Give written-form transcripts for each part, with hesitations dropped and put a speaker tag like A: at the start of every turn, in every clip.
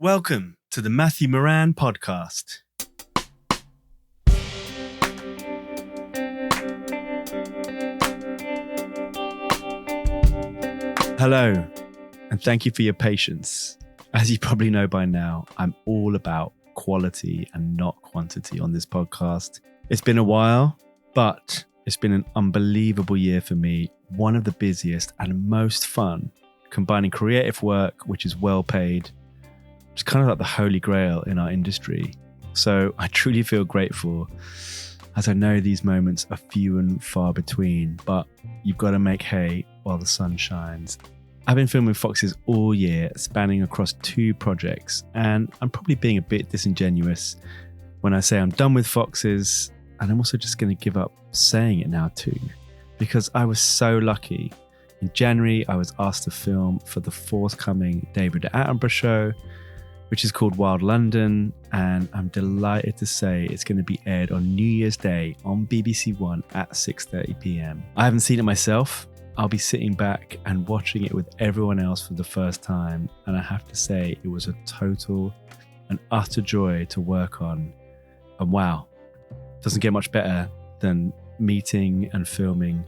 A: Welcome to the Matthew Moran podcast. Hello, and thank you for your patience. As you probably know by now, I'm all about quality and not quantity on this podcast. It's been a while, but it's been an unbelievable year for me. One of the busiest and most fun, combining creative work, which is well paid. It's kind of like the holy grail in our industry. So I truly feel grateful, as I know these moments are few and far between, but you've got to make hay while the sun shines. I've been filming foxes all year, spanning across 2 projects, and I'm probably being a bit disingenuous when I say I'm done with foxes, and I'm also just going to give up saying it now too, because I was so lucky. In January, I was asked to film for the forthcoming David Attenborough show, which is called Wild London, and I'm delighted to say it's going to be aired on New Year's Day on BBC One at 6:30 p.m. I haven't seen it myself. I'll be sitting back and watching it with everyone else for the first time, and I have to say it was a total and utter joy to work on. And wow, doesn't get much better than meeting and filming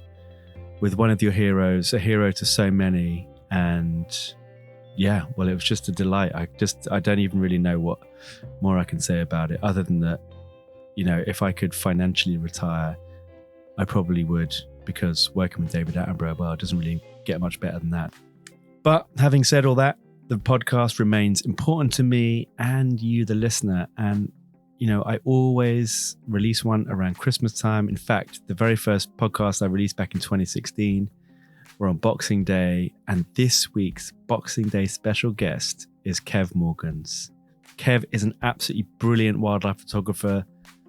A: with one of your heroes, a hero to so many. And yeah, well, it was just a delight. I don't even really know what more I can say about it, other than that, you know, if I could financially retire, I probably would, because working with David Attenborough, well, it doesn't really get much better than that. But having said all that, the podcast remains important to me and you, the listener. And, you know, I always release one around Christmas time. In fact, the very first podcast I released back in 2016 were on Boxing Day, and this week's Boxing Day special guest is Kev Morgans. Kev is an absolutely brilliant wildlife photographer,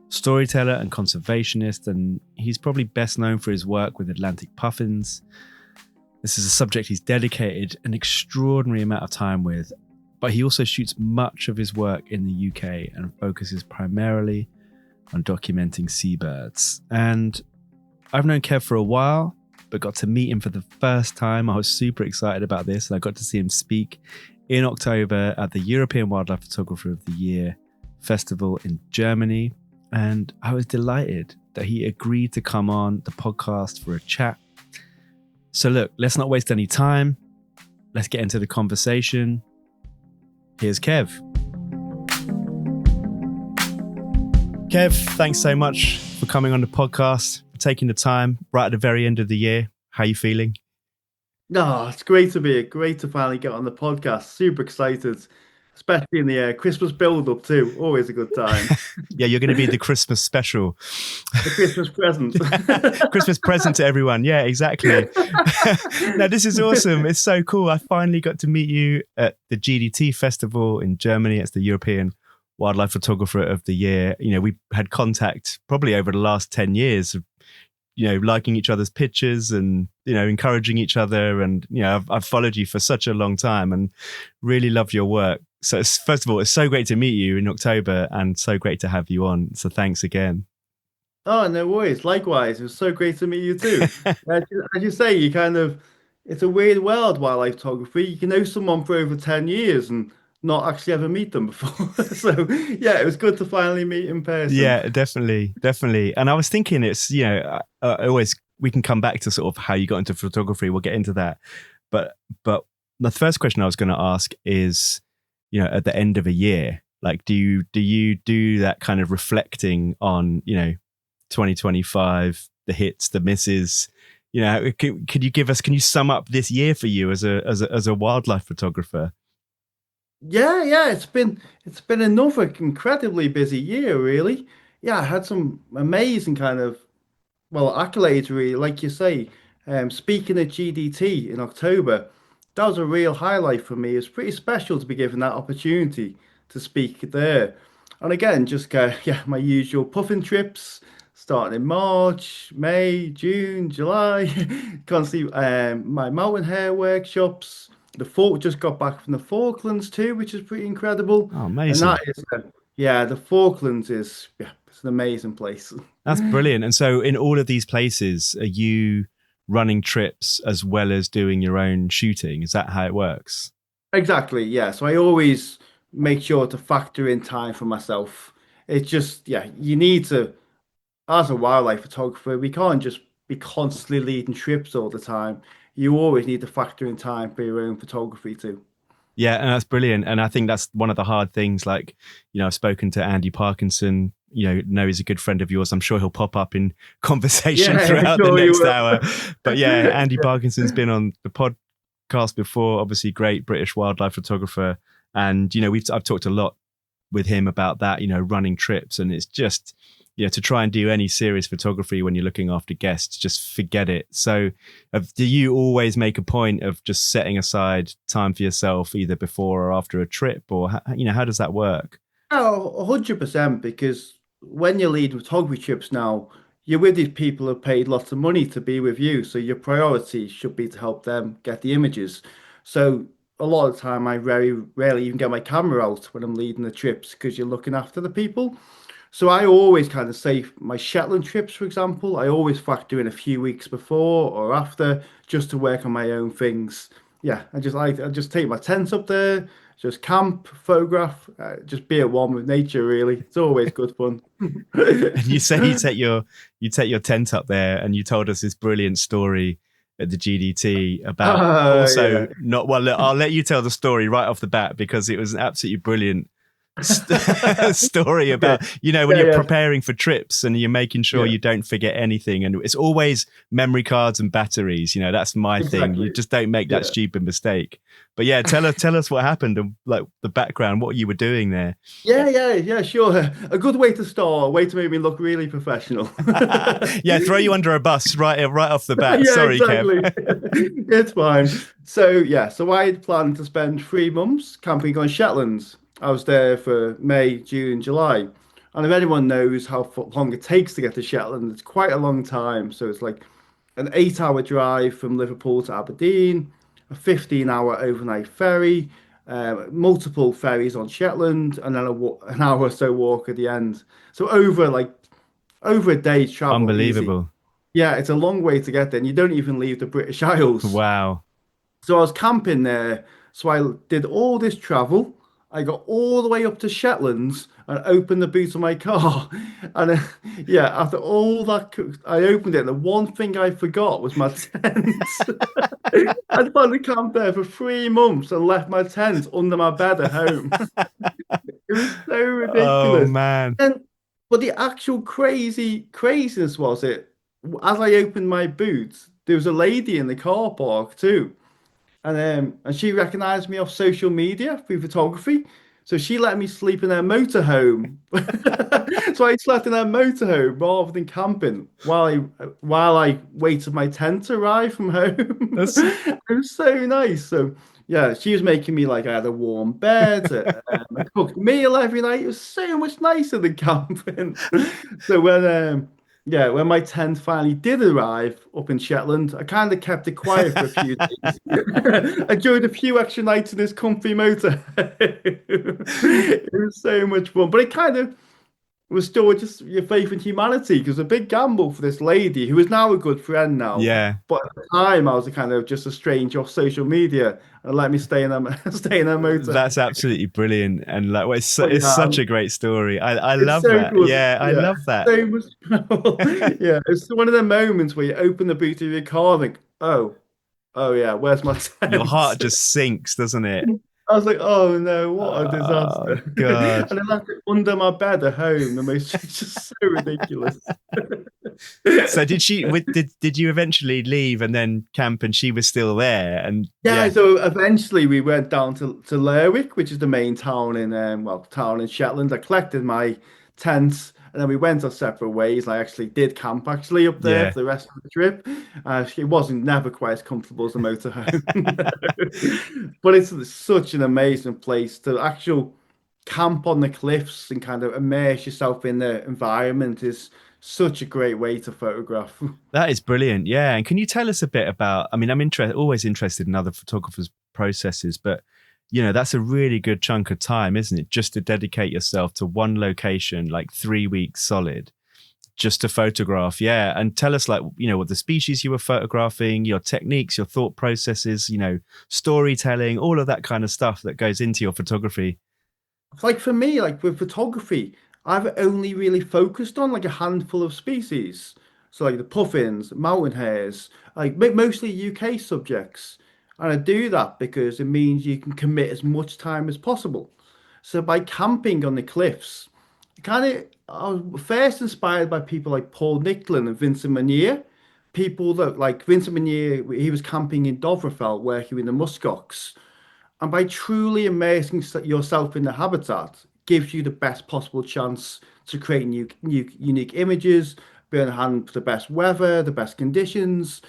A: storyteller and conservationist, and he's probably best known for his work with Atlantic Puffins. This is a subject he's dedicated an extraordinary amount of time with, but he also shoots much of his work in the UK and focuses primarily on documenting seabirds. And I've known Kev for a while, but got to meet him for the first time. I was super excited about this, and I got to see him speak in October at the European Wildlife Photographer of the Year Festival in Germany. And I was delighted that he agreed to come on the podcast for a chat. So look, let's not waste any time. Let's get into the conversation. Here's Kev. Kev, thanks so much for coming on the podcast, for taking the time right at the very end of the year. How are you feeling?
B: No, it's great to finally get on the podcast. Super excited, especially in the Christmas build-up too. Always a good time.
A: Yeah, you're going to be the Christmas special.
B: The Christmas present.
A: Christmas present to everyone. Yeah, exactly. No, this is awesome. It's so cool. I finally got to meet you at the GDT festival in Germany. It's the European Wildlife Photographer of the Year. You know, we had contact probably over the last 10 years, you know, liking each other's pictures and, you know, encouraging each other. And, you know, I've followed you for such a long time and really love your work. So first of all, it's so great to meet you in October and so great to have you on. So thanks again.
B: Oh, no worries. Likewise, it was so great to meet you too. As you say, it's a weird world, wildlife photography. You can know someone for over 10 years and not actually ever meet them before. So yeah, it was good to finally meet in person.
A: Yeah, definitely. And I was thinking it's, you know, we can come back to sort of how you got into photography. We'll get into that. But the first question I was going to ask is, you know, at the end of a year, like, do you do that kind of reflecting on, you know, 2025, the hits, the misses? You know, can you sum up this year for you as a wildlife photographer?
B: Yeah, it's been another incredibly busy year, really. Yeah, I had some amazing accolades, really, like you say. Speaking at GDT in October, that was a real highlight for me. It's pretty special to be given that opportunity to speak there. And again, my usual puffin trips starting in March, May, June, July. Constantly, my mountain hare workshops. Just got back from the Falklands too, which is pretty incredible.
A: Oh,
B: And
A: amazing.
B: that is, the Falklands is, it's an amazing place.
A: That's brilliant. And so in all of these places, are you running trips as well as doing your own shooting? Is that how it works?
B: Exactly, yeah. So I always make sure to factor in time for myself. It's just, yeah, you need to, as a wildlife photographer, we can't just be constantly leading trips all the time. You always need to factor in time for your own photography too.
A: Yeah, and that's brilliant. And I think that's one of the hard things. Like, I've spoken to Andy Parkinson, know he's a good friend of yours. I'm sure he'll pop up in conversation
B: Yeah,
A: throughout the
B: sure you
A: next
B: will.
A: hour. But yeah, Andy Parkinson's been on the podcast before, obviously great British wildlife photographer. And, I've talked a lot with him about that, running trips. And it's just, to try and do any serious photography when you're looking after guests, just forget it. So do you always make a point of just setting aside time for yourself either before or after a trip, or, how does that work?
B: Oh, 100%, because when you're leading photography trips now, you're with these people who have paid lots of money to be with you. So your priority should be to help them get the images. So a lot of the time, I very rarely even get my camera out when I'm leading the trips because you're looking after the people. So I always kind of say my Shetland trips, for example, I always factor in a few weeks before or after just to work on my own things. Yeah, I just take my tent up there, just camp, photograph, just be at one with nature. Really, it's always good fun.
A: And you say you take your tent up there, and you told us this brilliant story at the GDT about
B: Yeah,
A: also not well. Look, I'll let you tell the story right off the bat because it was an absolutely brilliant story
B: okay,
A: about when
B: yeah,
A: you're
B: yeah,
A: preparing for trips and you're making sure
B: yeah,
A: you don't forget anything, and it's always memory cards and batteries. That's my thing. You
B: exactly.
A: just don't make that
B: Yeah.
A: stupid mistake. But yeah, tell us what happened and like the background, what you were doing there.
B: Yeah, sure. A good way to start, a way to make me look really professional.
A: Yeah, throw you under a bus right off the bat.
B: Yeah,
A: Sorry, Kev.
B: exactly. It's fine. So I had planned to spend 3 months camping on Shetlands. I was there for May, June, July. And if anyone knows how long it takes to get to Shetland, it's quite a long time. So it's like an 8 hour drive from Liverpool to Aberdeen, a 15-hour overnight ferry, multiple ferries on Shetland, and then an hour or so walk at the end. So over a day's travel, easy.
A: Unbelievable.
B: Yeah, it's a long way to get there, and you don't even leave the British Isles.
A: Wow.
B: So I was camping there. So I did all this travel. I got all the way up to Shetlands and opened the boot of my car. And yeah, after all that, I opened it. And the one thing I forgot was my tent. I'd gone to camp there for 3 months and left my tent under my bed at home. It was so
A: Oh
B: ridiculous.
A: man.
B: And but the actual craziness was it, as I opened my boot, there was a lady in the car park too. And she recognized me off social media through photography. So she let me sleep in her motorhome. So I slept in her motorhome rather than camping while I waited my tent to arrive from home.
A: That's
B: It was so nice. So yeah, she was making me like I had a warm bed, a cooked meal every night. It was so much nicer than camping. So when my tent finally did arrive up in Shetland, I kind of kept it quiet for a few days. I enjoyed a few extra nights in this comfy motor. It was so much fun, but it kind of restored just your faith in humanity because a big gamble for this lady who is now a good friend now.
A: yeah.
B: But at the time, I was a kind of just a stranger off social media and let me stay in a stay in a motor.
A: That's absolutely brilliant, and like, well,
B: But
A: it's
B: yeah,
A: such a great story. I
B: it's
A: love
B: so
A: that.
B: good.
A: Yeah, I
B: Yeah,
A: love that.
B: so much trouble. Yeah, it's one of the moments where you open the boot of your car and think, oh yeah, where's my
A: Your
B: tent?
A: heart just sinks, doesn't it?
B: I was like, oh no, what a
A: Oh
B: disaster.
A: God.
B: And I left it under my bed at home. The most, it's just so ridiculous.
A: So did you eventually leave and then camp and she was still there? And
B: Yeah,
A: yeah,
B: so eventually we went down to Lerwick, which is the main town in town in Shetland. I collected my tents and then we went our separate ways. I actually did camp actually up there
A: yeah.
B: for the rest of the trip. It wasn't never quite as comfortable as a motorhome. But it's such an amazing place to actual camp on the cliffs and kind of immerse yourself in the environment is such a great way to photograph.
A: That is brilliant. Yeah. And can you tell us a bit about, I mean, always interested in other photographers' processes, but that's a really good chunk of time, isn't it? Just to dedicate yourself to one location, like 3 weeks solid, just to photograph. Yeah. And tell us like, what the species you were photographing, your techniques, your thought processes, storytelling, all of that kind of stuff that goes into your photography.
B: like for me, like with photography, I've only really focused on like a handful of species. So like the puffins, mountain hares, like mostly UK subjects. And I do that because it means you can commit as much time as possible. So by camping on the cliffs, kind of, I was first inspired by people like Paul Nicklin and Vincent Munier. People that like Vincent Munier, he was camping in Dovrefell working with the muskox. And by truly immersing yourself in the habitat, gives you the best possible chance to create unique images, be on hand for the best weather, the best conditions.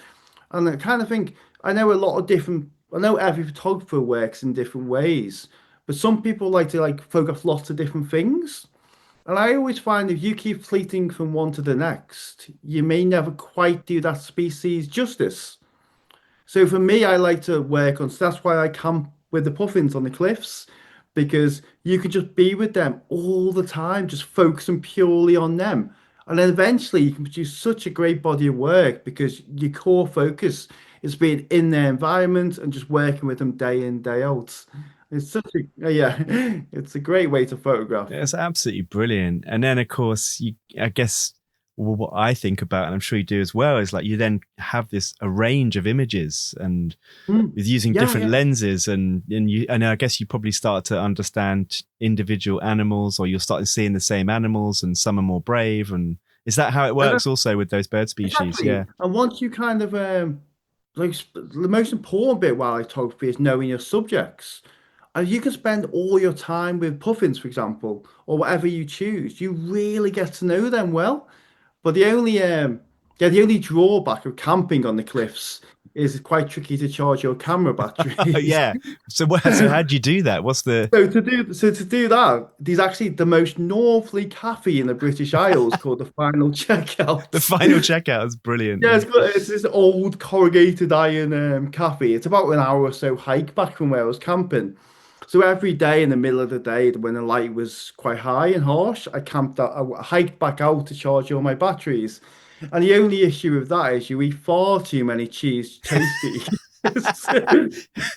B: And I kind of think I know a lot of different. I know every photographer works in different ways, but some people like to like photograph lots of different things. And I always find if you keep fleeting from one to the next, you may never quite do that species justice. So for me, I like to work on, so that's why I camp with the puffins on the cliffs, because you can just be with them all the time, just focusing purely on them. And then eventually you can produce such a great body of work because your core focus is being in their environment and just working with them day in, day out. It's such a, yeah, it's a great way to photograph.
A: It's absolutely brilliant. And then, of course, I guess, well, what I think about, and I'm sure you do as well, is like you then have this a range of images and
B: Mm.
A: with using
B: Yeah,
A: different
B: yeah.
A: lenses, and I guess you probably start to understand individual animals, or you'll start seeing the same animals, and some are more brave. And is that how it works also with those bird species?
B: Exactly.
A: Yeah.
B: And once you kind of like the most important bit while photography is knowing your subjects. And you can spend all your time with puffins, for example, or whatever you choose. You really get to know them well. But the only drawback of camping on the cliffs is it's quite tricky to charge your camera batteries.
A: Yeah. So how do you do that? What's the
B: So to do that, there's actually the most northerly cafe in the British Isles called the Final
A: the
B: Checkout.
A: final checkout is brilliant.
B: Yeah,
A: Yeah.
B: it's this old corrugated iron cafe. It's about an hour or so hike back from where I was camping. So every day in the middle of the day, when the light was quite high and harsh, I camped out, I hiked back out to charge all my batteries. And the only issue with that is you eat far too many cheese toasties.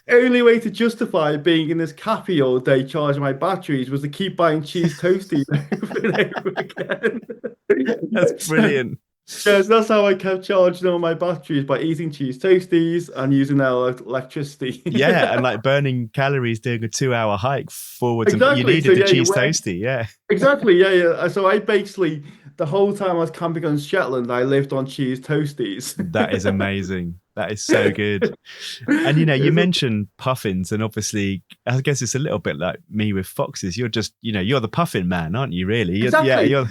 B: Only way to justify being in this cafe all day charging my batteries was to keep buying cheese toasties over and over again.
A: That's
B: So,
A: brilliant.
B: yes, that's how I kept charging all my batteries by eating cheese toasties and using their electricity.
A: Yeah, and like burning calories doing a 2 hour hike forwards, and you
B: Exactly. So
A: needed the
B: yeah, you
A: cheese
B: went
A: toasty. Yeah,
B: exactly. Yeah, yeah. So I basically the whole time I was camping on Shetland, I lived on cheese toasties.
A: that is amazing. That is so good. And you
B: It's
A: mentioned puffins, and obviously, I guess it's a little bit like me with foxes. You're just, you're the puffin man, aren't you? Really? Yeah,
B: exactly.
A: you're.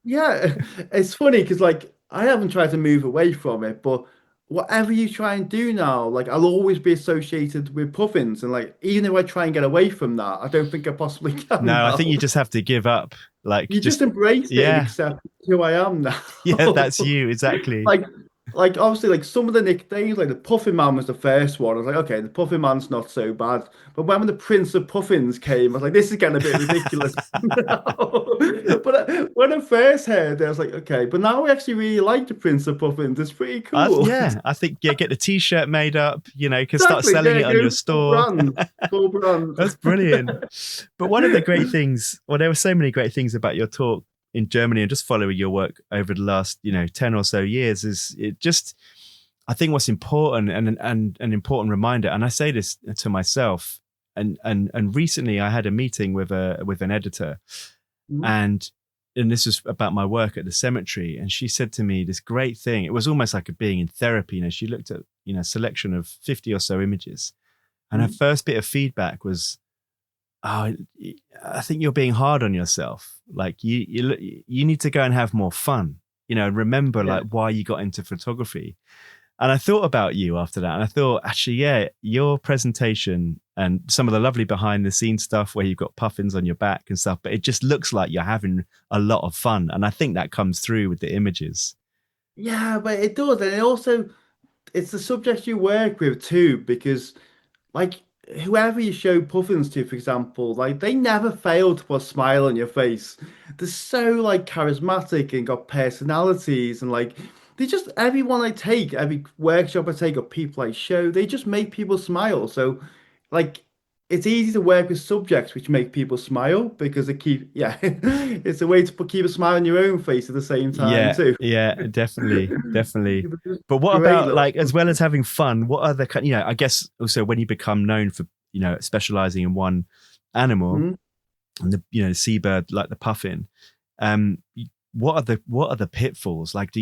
B: Yeah, it's funny because like I haven't tried to move away from it, but whatever you try and do now, like I'll always be associated with puffins, and like even if I try and get away from that, I don't think I possibly can
A: No, I think
B: now.
A: you just have to give up. Like,
B: You just
A: just
B: embrace it and
A: yeah,
B: accept who I am now.
A: yeah, that's you exactly.
B: Like, like obviously, like some of the nicknames, like the Puffin Man was the first one. I was like, okay, the Puffin Man's not so bad. But when the Prince of Puffins came, I was like, this is getting a bit ridiculous. But when I first heard it, I was like, okay. But now I actually really like the Prince of Puffins. It's pretty cool.
A: Yeah, I think get the T-shirt made up. You can start
B: Exactly.
A: selling
B: Yeah,
A: it on your
B: go full
A: store.
B: brand. Full brand.
A: That's brilliant. But one of the great things, well, there were so many great things about your talk in Germany and just following your work over the last, 10 or so years is it just, I think what's important and an important reminder, and I say this to myself, and recently I had a meeting with an editor,
B: Mhm.
A: and this was about my work at the cemetery, and she said to me this great thing. It was almost like a being in therapy. She looked at a selection of 50 or so images, and her
B: Mhm.
A: first bit of feedback was, oh, I think you're being hard on yourself. Like you need to go and have more fun. Remember
B: Yeah.
A: like why you got into photography. And I thought about you after that, and I thought, actually, yeah, your presentation and some of the lovely behind the scenes stuff where you've got puffins on your back and stuff, but it just looks like you're having a lot of fun, and I think that comes through with the images.
B: Yeah, but it does. And it also, it's the subject you work with too, because like whoever you show puffins to, for example, like they never fail to put a smile on your face. They're so like charismatic and got personalities and like they just everyone I take, every workshop I take or people I show, they just make people smile. So like it's easy to work with subjects which make people smile because they keep, yeah, it's a way to keep a smile on your own face at the same time
A: Yeah,
B: too.
A: yeah, definitely, definitely.
B: They're just
A: But what
B: great
A: about
B: little
A: like, as well as having fun, what other kind, I guess also when you become known for, specializing in one animal,
B: Mhm.
A: and the, seabird, like the puffin, um, what are the pitfalls? Like, are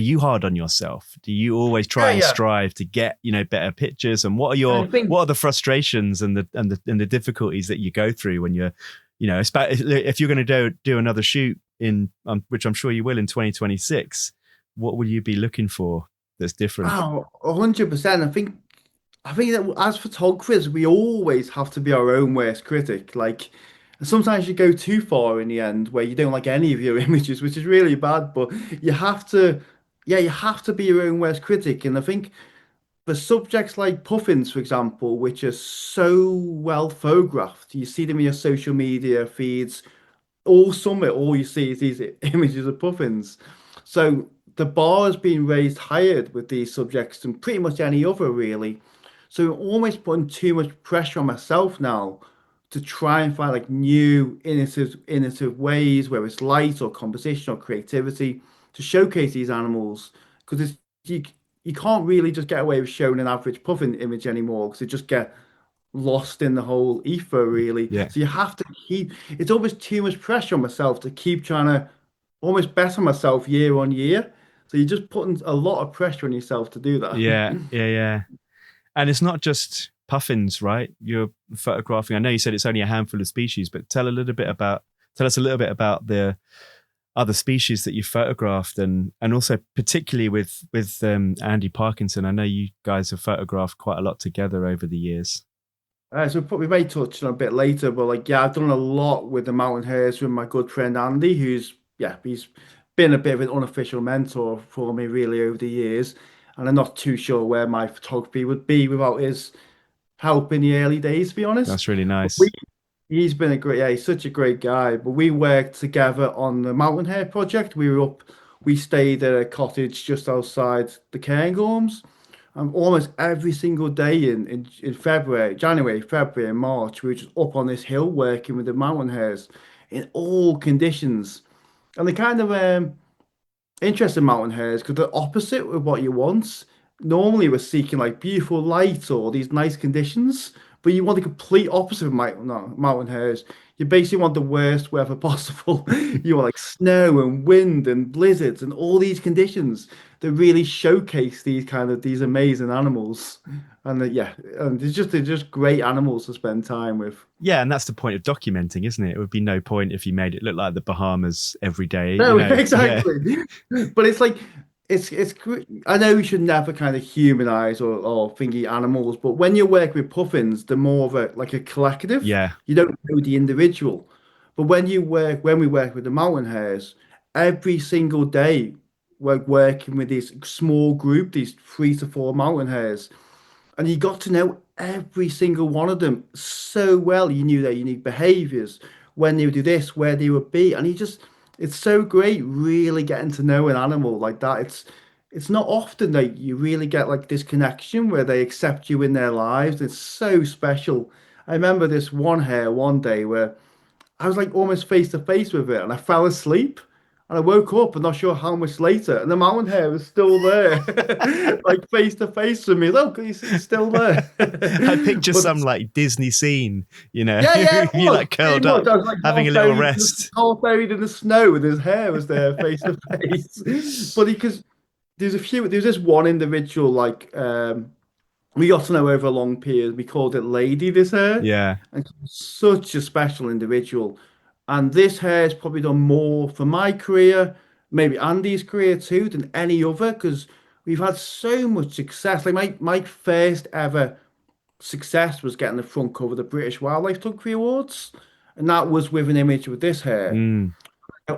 A: you hard on yourself? Do you always try
B: Yeah,
A: and
B: yeah.
A: strive to get, better pictures? And
B: I think,
A: what are the frustrations and the difficulties that you go through when you're, if you're going to do another shoot in, which I'm sure you will in 2026, what will you be looking for that's different?
B: oh, 100%. I think that as photographers, we always have to be our own worst critic. Like sometimes you go too far in the end where you don't like any of your images, which is really bad. But you have to, yeah, you have to be your own worst critic. And I think for subjects like puffins, for example, which are so well photographed, you see them in your social media feeds all summer, all you see is these images of puffins. So the bar has been raised higher with these subjects than pretty much any other, really. So I'm almost putting too much pressure on myself now to try and find like new innovative ways, whether it's light or composition or creativity, to showcase these animals. Because you you can't really just get away with showing an average puffin image anymore because it just get lost in the whole ether, really.
A: Yeah.
B: So you have to keep, it's almost too much pressure on myself to keep trying to almost better myself year on year. So you're just putting a lot of pressure on yourself to do that.
A: Yeah, yeah, yeah. And it's not just puffins, right? You're photographing. I know you said it's only a handful of species, but tell us a little bit about the other species that you photographed, and also particularly with Andy Parkinson. I know you guys have photographed quite a lot together over the years.
B: So we may touch on a bit later, but like, yeah, I've done a lot with the mountain hares with my good friend Andy, who's, yeah, he's been a bit of an unofficial mentor for me really over the years. And I'm not too sure where my photography would be without his help in the early days, to be honest.
A: That's really
B: But we
A: nice.
B: He's been a great, yeah, he's such a great guy. But we worked together on the Mountain Hare project. We stayed at a cottage just outside the Cairngorms. And almost every single day in February, January, February, and March, we were just up on this hill working with the mountain hares in all conditions. And the kind of interesting mountain hares because the opposite of what you want. Normally, we're seeking like beautiful light or these nice conditions, but you want the complete opposite of no, mountain hares. You basically want the worst weather possible. You want like snow and wind and blizzards and all these conditions that really showcase these amazing animals. And yeah, and they're just great animals to spend time with.
A: Yeah, and that's the point of documenting, isn't it? It would be no point if you made it look like the Bahamas every day,
B: No,
A: Yeah,
B: exactly. But it's like I know we should never kind of humanize or thingy animals, but when you work with puffins, they're more of a like a collective.
A: yeah,
B: You don't know the individual. But when we work with the mountain hares, every single day we're working with this small group, these 3 to 4 mountain hares, and you got to know every single one of them so well. You knew their unique behaviors, when they would do this, where they would be, and it's so great really getting to know an animal like that. It's not often that you really get like this connection where they accept you in their lives. It's so special. I remember this one hare one day where I was like almost face to face with it, and I fell asleep. And I woke up, and not sure how much later, and the mountain hare was still there, like face to face with me. Look, he's still there.
A: I picture
B: But
A: some like Disney scene,
B: yeah, yeah, it
A: you
B: was
A: like
B: pretty
A: curled
B: much.
A: up,
B: I was like
A: having a little rest.
B: half buried in the snow, and his hair was there face to face. But because there's this one individual like we got to know over a long period. We called it Lady, this hair,
A: Yeah.
B: and she's such a special individual. And this hair has probably done more for my career, maybe Andy's career too, than any other, because we've had so much success. Like my first ever success was getting the front cover of the British Wildlife Photography Awards, and that was with an image with this hair.
A: Mm.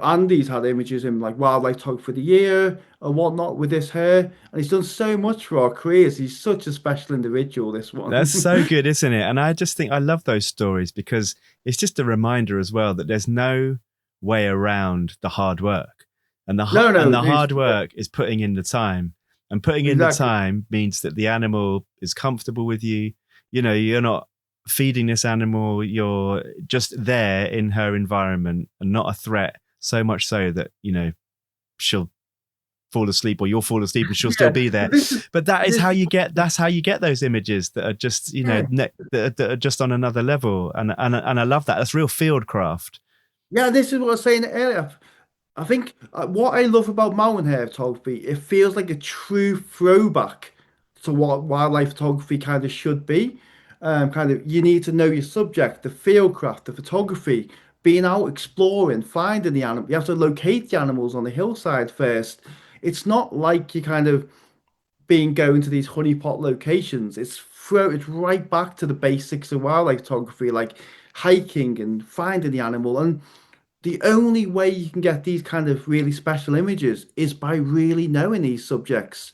B: Andy's had images in like Wildlife Photographer of the Year and whatnot with this hair, and he's done so much for our careers. He's such a special individual, this
A: That's
B: one.
A: so good, isn't it? And I just think I love those stories because it's just a reminder as well that there's no way around the hard work.
B: No,
A: And
B: no,
A: the
B: he's
A: hard work is putting in the time. And putting in the
B: exactly.
A: time means that the animal is comfortable with you. You're not feeding this animal, you're just there in her environment and not a threat, so much so that, she'll fall asleep or you'll fall asleep and she'll still
B: Yeah,
A: be there.
B: this is
A: But
B: this.
A: that's how you get those images that are just,
B: Yeah,
A: that are just on another level. And I love that. That's real field craft.
B: yeah. This is what I was saying earlier. I think what I love about mountain hair photography, it feels like a true throwback to what wildlife photography kind of should be. Kind of, you need to know your subject, the field craft, the photography, being out exploring, finding the animal. You have to locate the animals on the hillside first. It's not like you kind of being going to these honeypot locations. It's right back to the basics of wildlife photography, like hiking and finding the animal. And the only way you can get these kind of really special images is by really knowing these subjects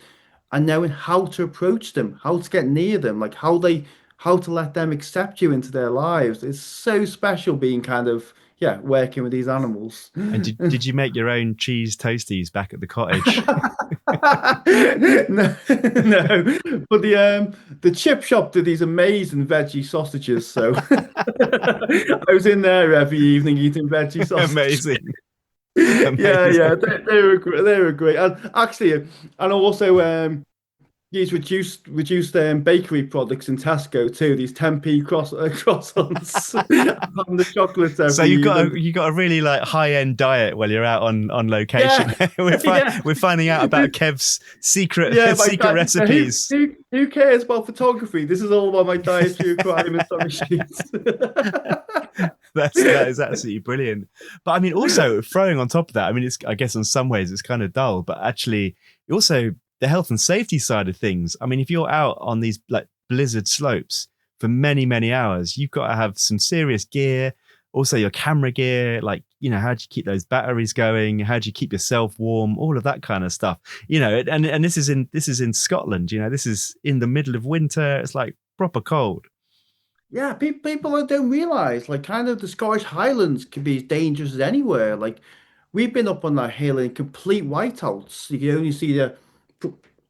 B: and knowing how to approach them, how to get near them, like how to let them accept you into their lives. It's so special being kind of, yeah, working with these animals.
A: And did you make your own cheese toasties back at the cottage?
B: No, no, but the chip shop did these amazing veggie sausages. So I was in there every evening eating veggie sausages.
A: Amazing.
B: Yeah, yeah,
A: Amazing.
B: they were great. And actually, and also these reduced bakery products in Tesco too. These 10p croissants and the chocolates
A: So
B: every
A: you got
B: evening.
A: you got a really like high end diet while you're out on location.
B: Yeah, yeah.
A: We're finding out about Kev's
B: Yeah, my
A: secret
B: diet.
A: recipes.
B: Who cares about photography? This is all about my dietary requirements on the sheets.
A: That is absolutely brilliant. But I mean, also throwing on top of that, I mean, it's I guess in some ways it's kind of dull, but actually also the health and safety side of things. I mean, if you're out on these like blizzard slopes for many, many hours, you've got to have some serious gear. Also, your camera gear, like, how do you keep those batteries going? How do you keep yourself warm? All of that kind of stuff. And this is in Scotland. This is in the middle of winter. It's like proper cold.
B: Yeah, people don't realize, like, kind of the Scottish Highlands can be as dangerous as anywhere. Like, we've been up on that hill in complete whiteouts. You can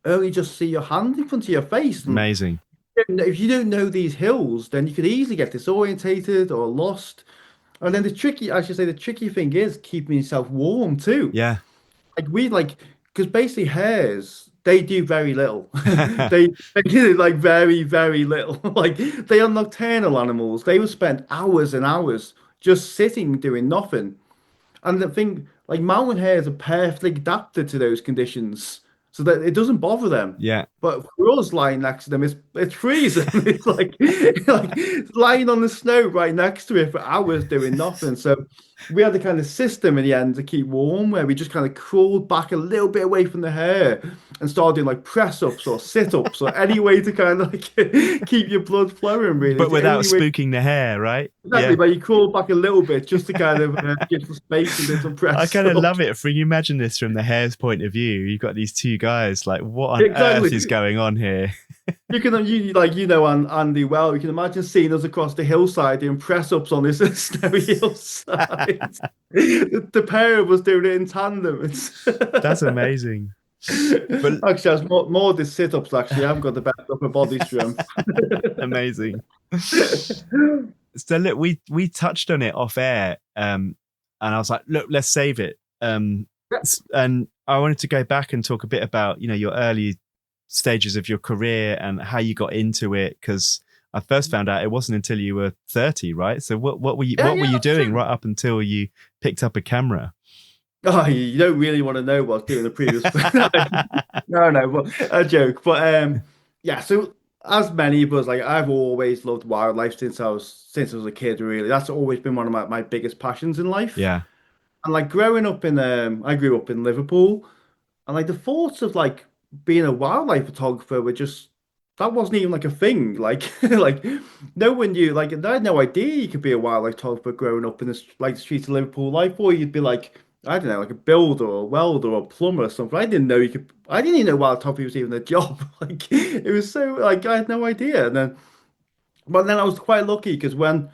B: only just see your hand in front of your face. And
A: Amazing.
B: if you don't know these hills, then you could easily get disorientated or lost. And then I should say, the tricky thing is keeping yourself warm too.
A: Yeah.
B: Because basically hares, they do very little. They do like very, very little. Like they are nocturnal animals. They will spend hours and hours just sitting doing nothing. And the thing, like mountain hares are perfectly adapted to those conditions so that it doesn't bother them.
A: Yeah.
B: But for us lying next to them, it's freezing. It's like lying on the snow right next to it for hours doing nothing. So we had the kind of system in the end to keep warm where we just kind of crawled back a little bit away from the hair and started doing like press ups or sit ups or any way to kind of like keep your blood flowing, really.
A: But
B: It's the
A: without
B: only way.
A: spooking the hair, right?
B: Exactly,
A: Yeah.
B: but you crawl back a little bit just to kind of give some space and do some
A: I
B: press
A: kind of
B: ups.
A: love it. You imagine this from the hare's point of view. You've got these two guys, like, what on earth is
B: Exactly.
A: going on here?
B: Andy well. You can imagine seeing us across the hillside doing press ups on this snowy hillside. The pair of us doing it in tandem. It's
A: That's amazing. But
B: actually, I was more the sit ups. Actually, I haven't got the best upper body strength.
A: amazing. So look, we touched on it off air, and I was like, look, let's save it. And I wanted to go back and talk a bit about your early stages of your career and how you got into it, because I first found out it wasn't until you were 30, right? So what were you
B: Yeah,
A: what were
B: yeah,
A: you
B: that's
A: doing
B: true.
A: right up until you picked up a camera?
B: Oh, you don't really want to know what I was doing the previous. No, no, but a joke. But yeah. So as many of us, like I've always loved wildlife since I was a kid. Really, that's always been one of my biggest passions in life.
A: Yeah,
B: And like growing up I grew up in Liverpool, and like the thoughts of like being a wildlife photographer were just that wasn't even like a thing. Like like no one knew. Like I had no idea you could be a wildlife photographer growing up in the streets of Liverpool. Life, or you'd be like I don't know, like a builder or a welder or a plumber or something. I didn't know you could. I didn't even know wildlife photography was even a job. Like it was so like I had no idea. But then I was quite lucky because when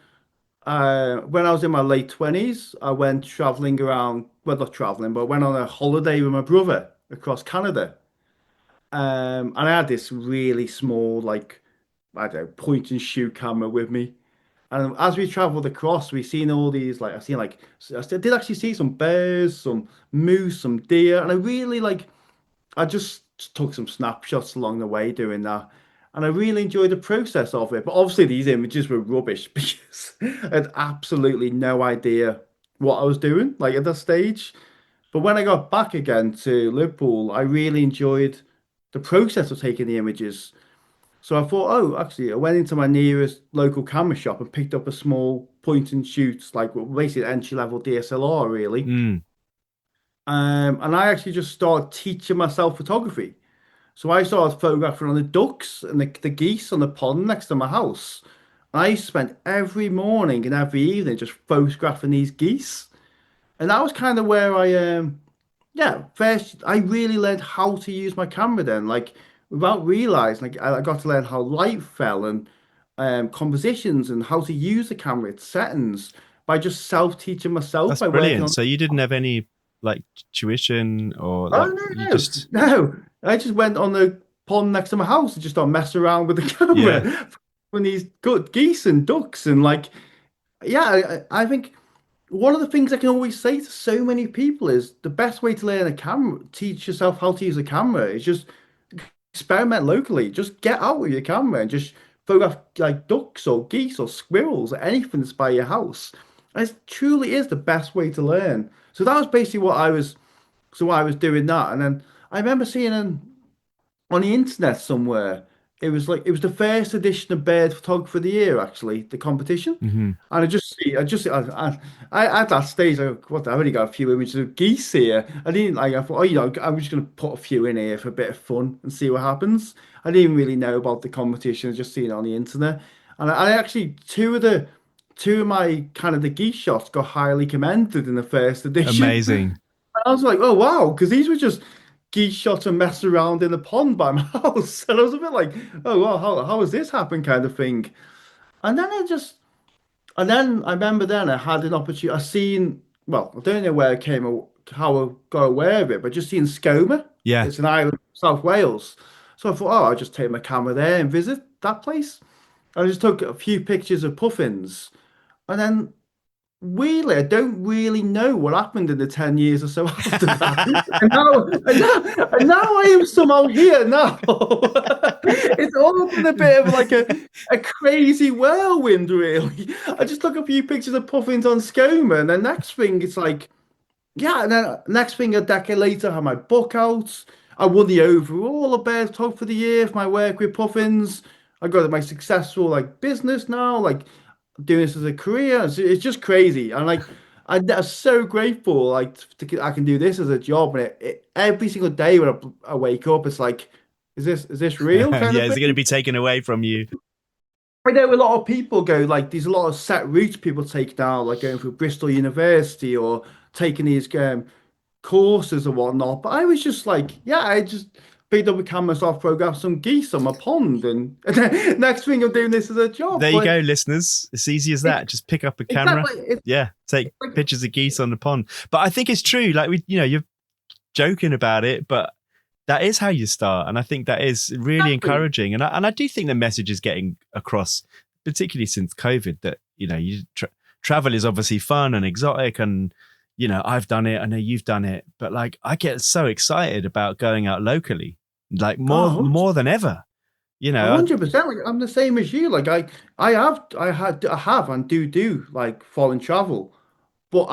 B: I was in my late 20s, I went traveling around, well, not traveling, but I went on a holiday with my brother across Canada. And I had this really small, like, I don't know, point and shoot camera with me. And as we traveled across, we seen all these like I seen like did actually see some bears, some moose, some deer, and I really like I just took some snapshots along the way doing that. And I really enjoyed the process of it. But obviously these images were rubbish because I had absolutely no idea what I was doing, like at that stage. But when I got back again to Liverpool, I really enjoyed the process of taking the images. So I thought, oh, actually, I went into my nearest local camera shop and picked up a small point and shoot, like well, basically an entry level DSLR, really.
A: Mm,
B: And I actually just started teaching myself photography. So I started photographing on the ducks and the geese on the pond next to my house. I spent every morning and every evening just photographing these geese. And that was kind of where yeah, first I really learned how to use my camera then, like without realizing, like I got to learn how light fell and compositions and how to use the camera, its settings by just self-teaching myself
A: that's
B: by working
A: brilliant.
B: on.
A: So you didn't have any like tuition or
B: Oh
A: like you
B: no,
A: just
B: no! I just went on the pond next to my house and just started messing around with the
A: yeah,
B: camera when these good geese and ducks and like yeah, I think one of the things I can always say to so many people is the best way to learn a camera, teach yourself how to use a camera is just experiment locally. Just get out with your camera and just photograph like ducks or geese or squirrels or anything that's by your house. And it truly is the best way to learn. So that was basically what I was doing that. And then I remember seeing on the internet somewhere. It was like it was the first edition of Bird Photographer of the Year, actually, the competition.
A: hmm.
B: And I at that stage, I only got a few images of geese here. I didn't like. I thought, oh, I'm just gonna put a few in here for a bit of fun and see what happens. I didn't really know about the competition. I just seen it on the internet, and I actually two of my kind of the geese shots got highly commended in the first edition.
A: Amazing.
B: I was like, oh wow, because these were just geese shot and messed around in the pond by my house. And I was a bit like, oh well, how has this happened kind of thing. And then and then I remember then I had an opportunity, I seen, well, I don't know where it came, how I got aware of it, but just seen Skomer.
A: Yeah.
B: It's an island in South Wales. So I thought, oh, I'll just take my camera there and visit that place. I just took a few pictures of puffins. And then really, I don't really know what happened in the 10 years or so after that. And now I am somehow here now. It's all been a bit of like a crazy whirlwind, really. I just took a few pictures of puffins on Skomer, and the next thing it's like, yeah, and then next thing a decade later, I had my book out. I won the overall of Bears Talk for the year for my work with puffins. I got my successful like business now, like doing this as a career. It's just crazy. And like I'm so grateful like I can do this as a job. And every single day when I wake up, it's like, is this real kind
A: Yeah,
B: of
A: is it going to
B: thing?
A: be taken away from you?
B: I know a lot of people go like there's a lot of set routes people take now, like going through Bristol University or taking these courses or whatnot. But I was just like, yeah, I just picked up a camera, started photographing some geese on my pond, and, next thing I'm doing this as a job.
A: There you
B: But
A: go, listeners. It's easy as
B: it,
A: that. Just pick up a camera.
B: exactly, it's
A: Yeah, take
B: like
A: pictures of geese on the pond. But I think it's true. Like you're joking about it, but that is how you start, and I think that is really
B: exactly.
A: encouraging. And I do think the message is getting across, particularly since COVID, that travel is obviously fun and exotic, and I've done it. I know you've done it, but like I get so excited about going out locally, like
B: Oh,
A: more than ever. You know,
B: 100%. Like I'm the same as you. Like I have and do like foreign travel, but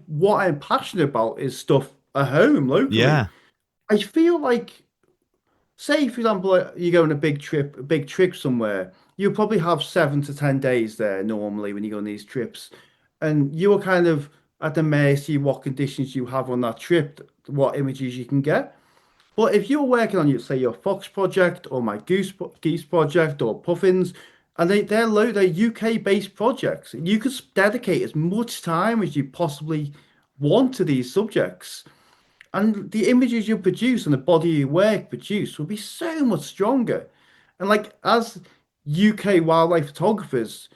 B: what I'm passionate about is stuff at home locally.
A: yeah,
B: I feel like say, for example, you go on a big trip somewhere, you probably have 7 to 10 days there normally when you go on these trips. And you are kind of at the mercy of what conditions you have on that trip, what images you can get. But if you're working on, say, your Fox project or my Geese project or Puffins, and they're UK based projects, you could dedicate as much time as you possibly want to these subjects. And the images you produce and the body of your work produce will be so much stronger. And like as UK wildlife photographers,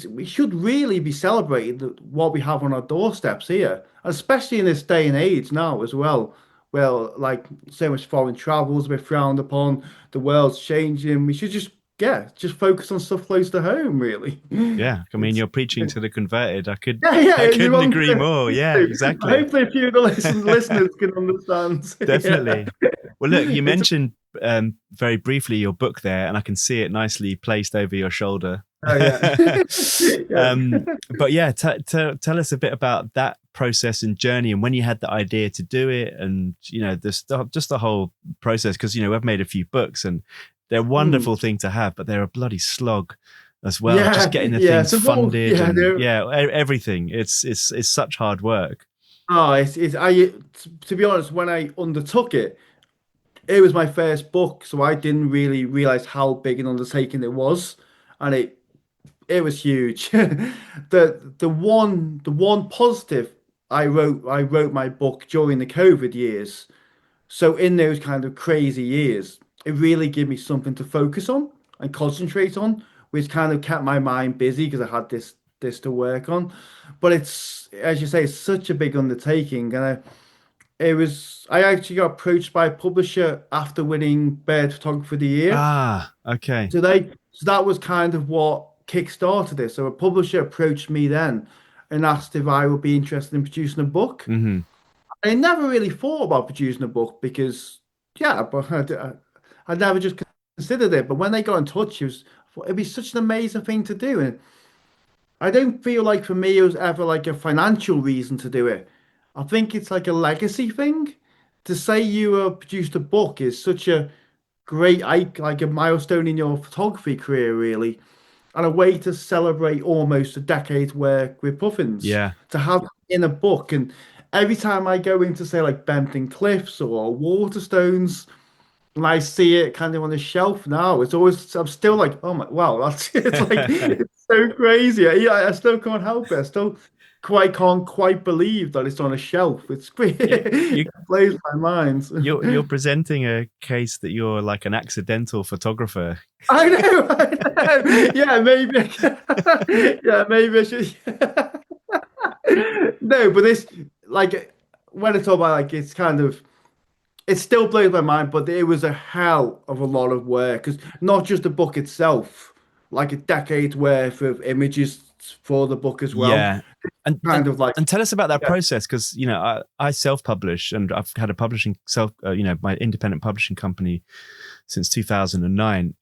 B: we should really be celebrating what we have on our doorsteps here, especially in this day and age now as well. Well, like so much foreign travel is a bit frowned upon, the world's changing. We should just yeah, just focus on stuff close to home, really.
A: Yeah, I mean,
B: It's
A: you're preaching to the converted.
B: yeah,
A: I
B: yeah, you're
A: couldn't
B: on
A: agree
B: to
A: more. Yeah,
B: so
A: exactly.
B: hopefully a few of the listeners can understand. Yeah.
A: Definitely. Well, look, you
B: It's
A: mentioned very briefly your book there, and I can see it nicely placed over your shoulder.
B: oh yeah. Yeah.
A: But yeah, tell us a bit about that process and journey, and when you had the idea to do it, and just the whole process. Because I've made a few books, and they're a
B: Hmm.
A: wonderful thing to have, but they're a bloody slog as well. Just
B: Yeah,
A: getting the
B: yeah.
A: things
B: So what?
A: funded,
B: Yeah,
A: and
B: no.
A: everything. It's such hard work.
B: Oh, it's I. To be honest, when I undertook it, it was my first book, so I didn't really realize how big an undertaking it was, and it was huge. The one positive I wrote my book during the COVID years. So in those kind of crazy years, it really gave me something to focus on and concentrate on, which kind of kept my mind busy because I had this to work on. But it's, as you say, it's such a big undertaking, and I actually got approached by a publisher after winning Bird Photographer of the Year.
A: Ah, okay.
B: So that was kind of what kick-started it. So a publisher approached me then and asked if I would be interested in producing a book.
A: Hmm.
B: I never really thought about producing a book because, yeah, but I never just considered it. But when they got in touch, I thought it'd be such an amazing thing to do. And I don't feel like for me it was ever like a financial reason to do it. I think it's like a legacy thing. To say you produced a book is such a like a milestone in your photography career, really, and a way to celebrate almost a decade's work with Puffins.
A: Yeah.
B: To have in a book, and every time I go into say like Bempton Cliffs or Waterstones, and I see it kind of on the shelf now, it's always I'm still like, oh my, wow, that's it's like it's so crazy. Yeah, I still can't help it. I still quite can't quite believe that it's on a shelf. It's
A: you,
B: it
A: you
B: blows my mind.
A: you're presenting a case that you're like an accidental photographer.
B: I know, I know. Yeah, maybe. Yeah, maybe I should. No, but this, like, when I talk about like, it's kind of, it still blows my mind, but it was a hell of a lot of work. Because not just the book itself, like a decade's worth of images for the book as well.
A: Yeah. And, and
B: Kind of like,
A: and tell us about that
B: yeah.
A: process, because I self-publish, and I've had a publishing my independent publishing company since 2009.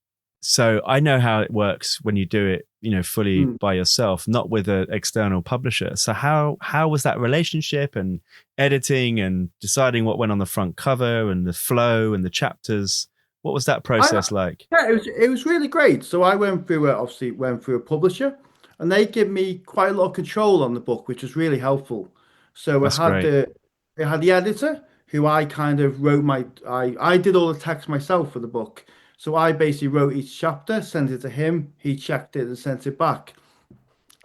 A: So I know how it works when you do it, fully
B: Mm.
A: by yourself, not with an external publisher. So how was that relationship, and editing and deciding what went on the front cover and the flow and the chapters? What was that
B: I,
A: process like?
B: Yeah, it was really great. So I went through obviously went through a publisher, and they give me quite a lot of control on the book, which was really helpful. So
A: That's great.
B: it had the editor who I kind of wrote I did all the text myself for the book. So I basically wrote each chapter, sent it to him, he checked it and sent it back.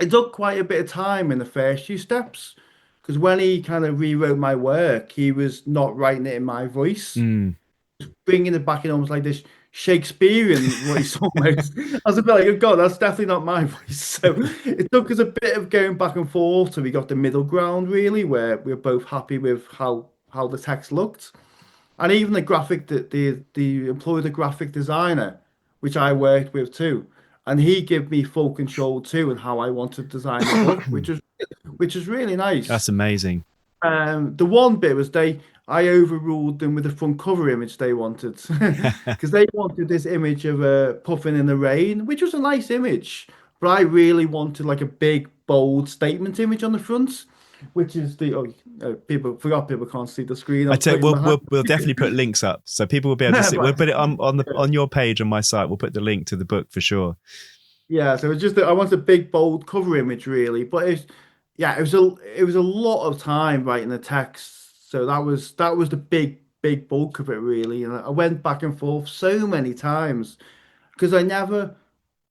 B: It took quite a bit of time in the first few steps because when he kind of rewrote my work, he was not writing it in my voice,
A: Mm.
B: bringing it back in almost like this Shakespearean voice almost. I was a bit like, oh God, that's definitely not my voice. So it took us a bit of going back and forth till we got the middle ground really, where we were both happy with how the text looked. And even the employed a graphic designer, which I worked with too. And he gave me full control too and how I wanted to design the book, which was really
A: That's
B: nice.
A: amazing.
B: The one bit was I overruled them with the front cover image they wanted because they wanted this image of a puffin in the rain, which was a nice image, but I really wanted like a big, bold statement image on the front, which is people can't see the screen
A: I
B: I'm
A: tell you,
B: putting behind.
A: we'll definitely put links up so people will be able to see. We'll
B: But,
A: put it on your page on my site. We'll put the link to the book for sure.
B: yeah, so it's just that I want a big, bold cover image really, but yeah, it was a lot of time writing the text, so that was the big bulk of it really, and I went back and forth so many times because I never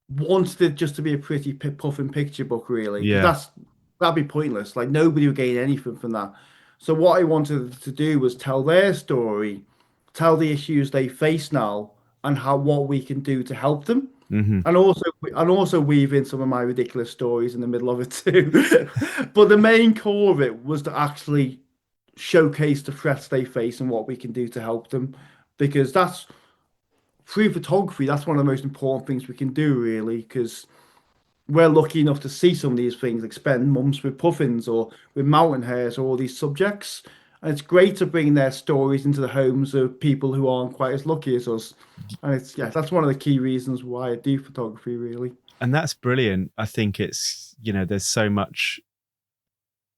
B: wanted it just to be a pretty puffing picture book really, because
A: Yeah.
B: that'd be pointless. Like nobody would gain anything from that. So what I wanted to do was tell their story, tell the issues they face now, and how what we can do to help them.
A: Hmm.
B: And also weave in some of my ridiculous stories in the middle of it too. But the main core of it was to actually showcase the threats they face and what we can do to help them. Because through photography, that's one of the most important things we can do, really, because we're lucky enough to see some of these things, like spend months with puffins or with mountain hares or all these subjects. And it's great to bring their stories into the homes of people who aren't quite as lucky as us. And it's, yeah, that's one of the key reasons why I do photography, really.
A: And that's brilliant. I think it's, there's so much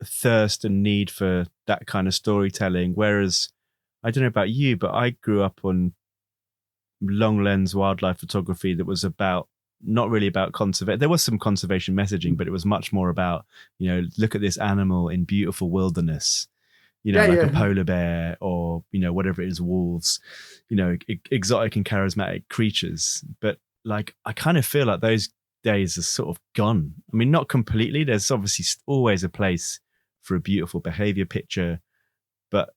A: thirst and need for that kind of storytelling. Whereas, I don't know about you, but I grew up on long lens wildlife photography that was about not really about conservation. There was some conservation messaging, but it was much more about, look at this animal in beautiful wilderness,
B: Yeah,
A: like a
B: yeah.
A: polar bear or, whatever it is, wolves, exotic and charismatic creatures. But like, I kind of feel like those days are sort of gone. I mean, not completely. There's obviously always a place for a beautiful behavior picture. But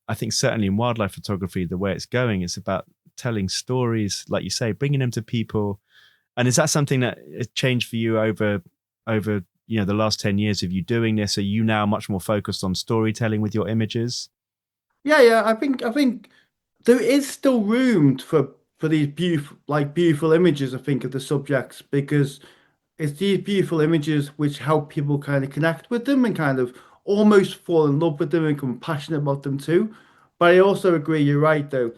A: I think certainly in wildlife photography, the way it's going, it's about telling stories, like you say, bringing them to people. And is that something that has changed for you over the last 10 years of you doing this? Are you now much more focused on storytelling with your images?
B: Yeah, yeah. I think there is still room for these beautiful images, I think, of the subjects, because it's these beautiful images which help people kind of connect with them and kind of almost fall in love with them and become passionate about them too. But I also agree, you're right though,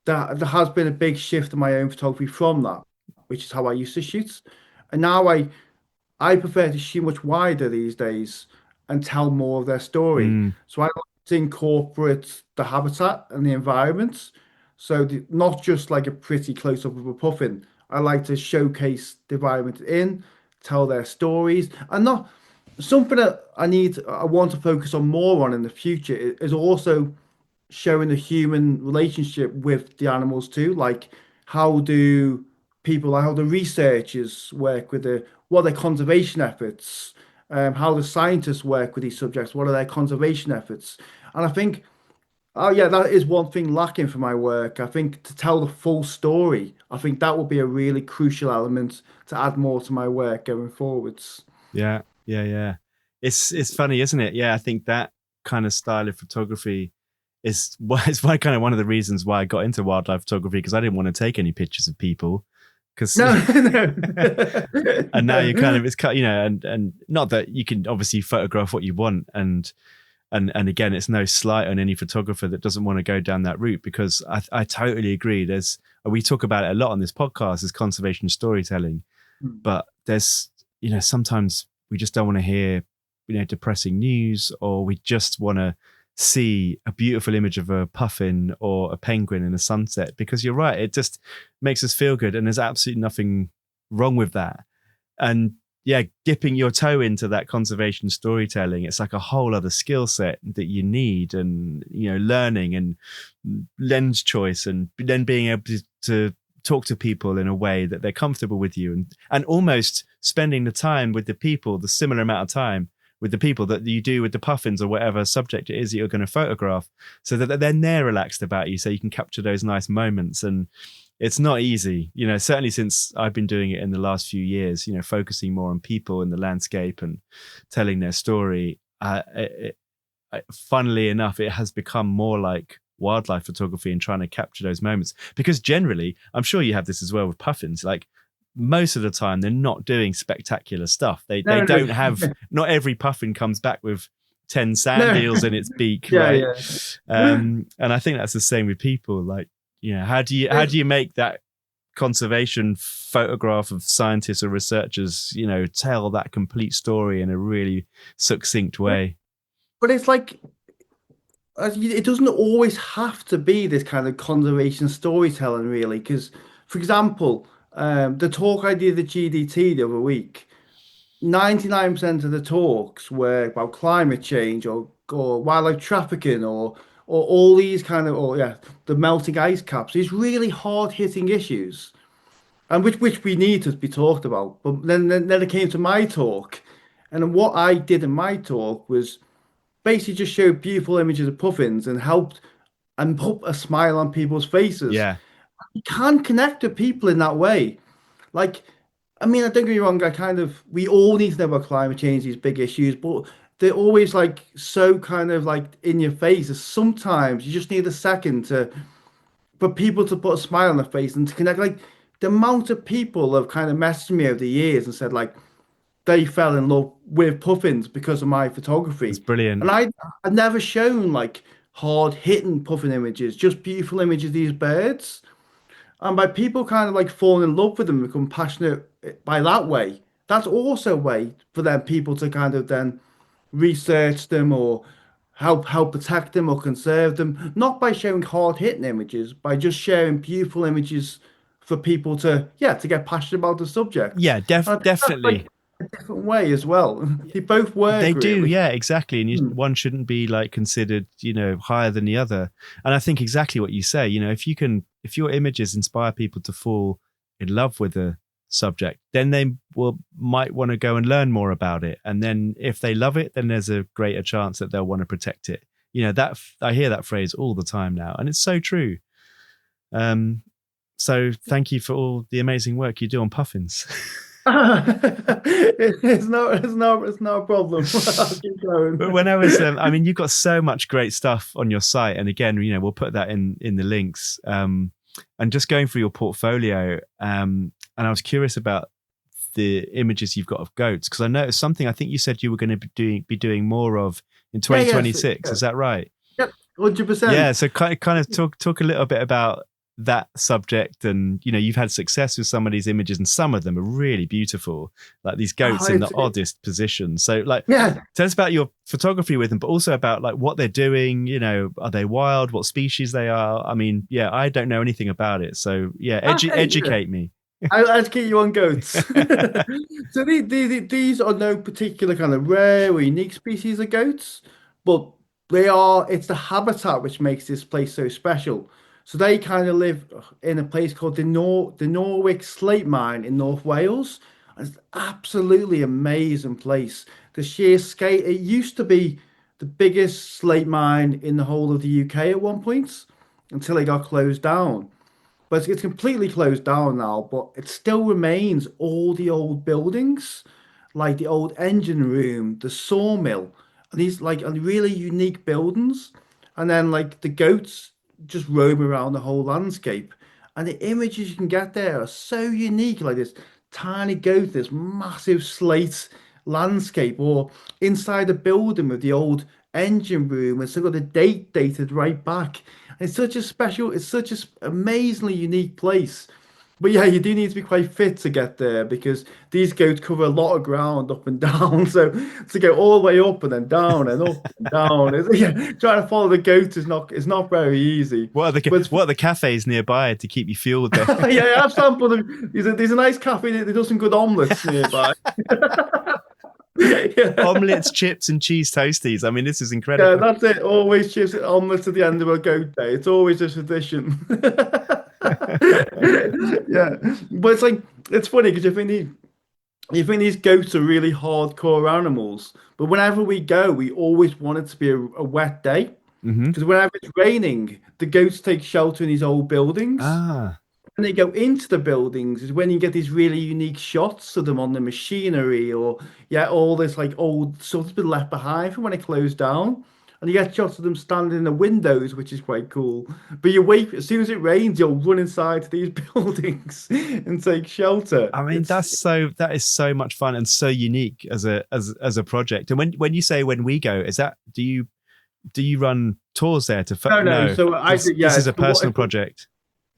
B: that there has been a big shift in my own photography from that, which is how I used to shoot. And now I prefer to shoot much wider these days and tell more of their story.
A: Mm,
B: So I like to incorporate the habitat and the environment. So not just like a pretty close up of a puffin. I like to showcase the environment in, tell their stories, and not something that I want to focus on more on in the future is also showing the human relationship with the animals too. Like how the researchers work with what are their conservation efforts, how the scientists work with these subjects, what are their conservation efforts. And I think, oh yeah, that is one thing lacking for my work. I think to tell the full story, I think that would be a really crucial element to add more to my work going forwards.
A: yeah, yeah, yeah. It's funny, isn't it? Yeah, I think that kind of style of photography is it's kind of one of the reasons why I got into wildlife photography, because I didn't want to take any pictures of people. Because
B: No, no,
A: and now you're kind
B: no.
A: of and not that you can obviously photograph what you want, and again, it's no slight on any photographer that doesn't want to go down that route, because I totally agree. We talk about it a lot on this podcast, is conservation storytelling, but there's sometimes we just don't want to hear depressing news, or we just want to see a beautiful image of a puffin or a penguin in a sunset, because you're right, it just makes us feel good, and there's absolutely nothing wrong with that. And yeah, dipping your toe into that conservation storytelling, it's like a whole other skill set that you need, and learning and lens choice, and then being able to talk to people in a way that they're comfortable with you, and almost spending the time with the people, the similar amount of time with the people that you do with the puffins or whatever subject it is that you're going to photograph, so that then they're relaxed about you, so you can capture those nice moments. And it's not easy, certainly since I've been doing it in the last few years, focusing more on people in the landscape and telling their story. Funnily enough, it has become more like wildlife photography and trying to capture those moments, because generally, I'm sure you have this as well with puffins, like most of the time they're not doing spectacular stuff. They
B: No,
A: don't
B: no,
A: have, not every puffin comes back with 10 sand
B: no.
A: eels in its beak,
B: Yeah,
A: right?
B: yeah.
A: And I think that's the same with people. Like, how do you make that conservation photograph of scientists or researchers, tell that complete story in a really succinct way?
B: But it's like it doesn't always have to be this kind of conservation storytelling, really. Because, for example, the talk I did at GDT the other week, 99% of the talks were about climate change or wildlife trafficking or all these kind of or yeah the melting ice caps. These really hard hitting issues, and which we need to be talked about. But then it came to my talk, and what I did in my talk was basically just show beautiful images of puffins and helped and put a smile on people's faces.
A: Yeah,
B: You can connect with people in that way. Like, I mean, I don't get me wrong, we all need to know about climate change, these big issues, but they're always like so kind of like in your face. Sometimes you just need a second to for people to put a smile on their face and to connect. Like the amount of people have kind of messaged me over the years and said like they fell in love with puffins because of my
A: That's
B: photography. And
A: brilliant.
B: I'd never shown like hard hitting puffin images, just beautiful images of these birds. And by people kind of like falling in love with them, become passionate by that way, that's also a way for them people to kind of then research them or help protect them or conserve them, not by sharing hard hitting images, by just sharing beautiful images for people to to get passionate about the subject.
A: Yeah,
B: And I think that's
A: definitely.
B: like a different way as well. They both work
A: They do,
B: really.
A: yeah, exactly. And
B: Hmm.
A: one shouldn't be like considered, higher than the other. And I think exactly what you say, if your images inspire people to fall in love with a subject, then they might want to go and learn more about it. And then if they love it, then there's a greater chance that they'll want to protect it. That I hear that phrase all the time now, and it's so true. Um, so thank you for all the amazing work you do on puffins.
B: It's not a problem. I'll keep going.
A: But when I was, I mean, you've got so much great stuff on your site, and again, we'll put that in the links. And just going through your portfolio, and I was curious about the images you've got of goats because I noticed something. I think you said you were going to be doing more of in
B: Yeah,
A: 2026. Is that right?
B: yeah,
A: Yeah.
B: 100%.
A: So kind of talk a little bit about that subject, and you've had success with some of these images, and some of them are really beautiful, like these
B: Oh,
A: goats in the oddest positions. So, like,
B: yeah.
A: tell us about your photography with them, but also about like what they're doing. Are they wild? What species they are? I mean, yeah, I don't know anything about it, so yeah,
B: Okay, yeah.
A: educate me.
B: I'll educate you on goats. So these are no particular kind of rare or unique species of goats, but it's the habitat which makes this place so special. So they kind of live in a place called the Norwich Slate Mine in North Wales. It's an absolutely amazing place. The sheer scale, it used to be the biggest slate mine in the whole of the UK at one point until it got closed down. But it's completely closed down now, but it still remains all the old buildings, like the old engine room, the sawmill, and these like and really unique buildings. And then like the goats just roam around the whole landscape. And the images you can get there are so unique, like this tiny goat, this massive slate landscape, or inside a building with the old engine room, and still got the date dated right back. It's such a amazingly unique place. But yeah, you do need to be quite fit to get there because these goats cover a lot of ground up and down. So to go all the way up and then down and up and down, yeah, trying to follow the goats is not very easy. But
A: What are the cafes nearby to keep you fueled though?
B: yeah, I've sampled them. There's a nice cafe that does some good omelets nearby. Yeah.
A: Omelets, chips, and cheese toasties. I mean, this is
B: Yeah,
A: incredible.
B: that's it. Always chips and omelets at the end of a goat day. It's always a tradition. Yeah, but it's funny because you think these goats are really hardcore animals, but whenever we go, we always want it to be a wet day
A: Hmm.
B: because whenever it's raining, the goats take shelter in these old buildings.
A: Ah,
B: When they go into the buildings is when you get these really unique shots of them on the machinery or all this like old stuff that's been left behind from when it closed down. And you get shots of them standing in the windows, which is quite cool. But you wait as soon as it rains, you'll run inside to these buildings and take shelter.
A: I mean,
B: It's
A: that is so much fun and so unique as a project. And when you say when we go, is that do you run tours there to
B: no, no.
A: no?
B: So I
A: This
B: did,
A: this
B: yeah.
A: is a personal project.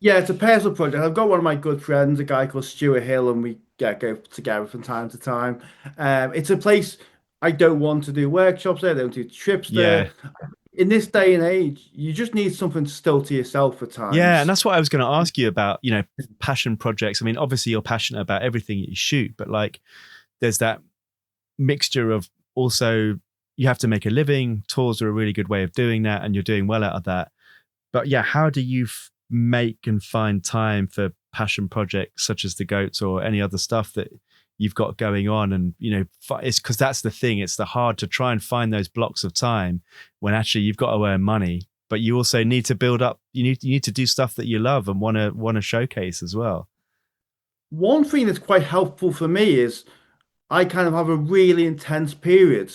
B: Yeah, it's a personal project. I've got one of my good friends, a guy called Stuart Hill, and we go together from time to time. It's a place I don't want to do workshops there. I don't do trips
A: Yeah.
B: there. In this day and age, you just need something still to yourself at
A: Yeah, and
B: times.
A: that's what I was going to ask you about, passion projects. I mean, obviously you're passionate about everything you shoot, but like there's that mixture of also you have to make a living. Tours are a really good way of doing that, and you're doing well out of that. But yeah, how do you make and find time for passion projects such as the goats or any other stuff that you've got going on? And it's because that's the thing. It's the hard to try and find those blocks of time when actually you've got to earn money, but you also need to build up. You need to do stuff that you love and want to showcase as well.
B: One thing that's quite helpful for me is I kind of have a really intense period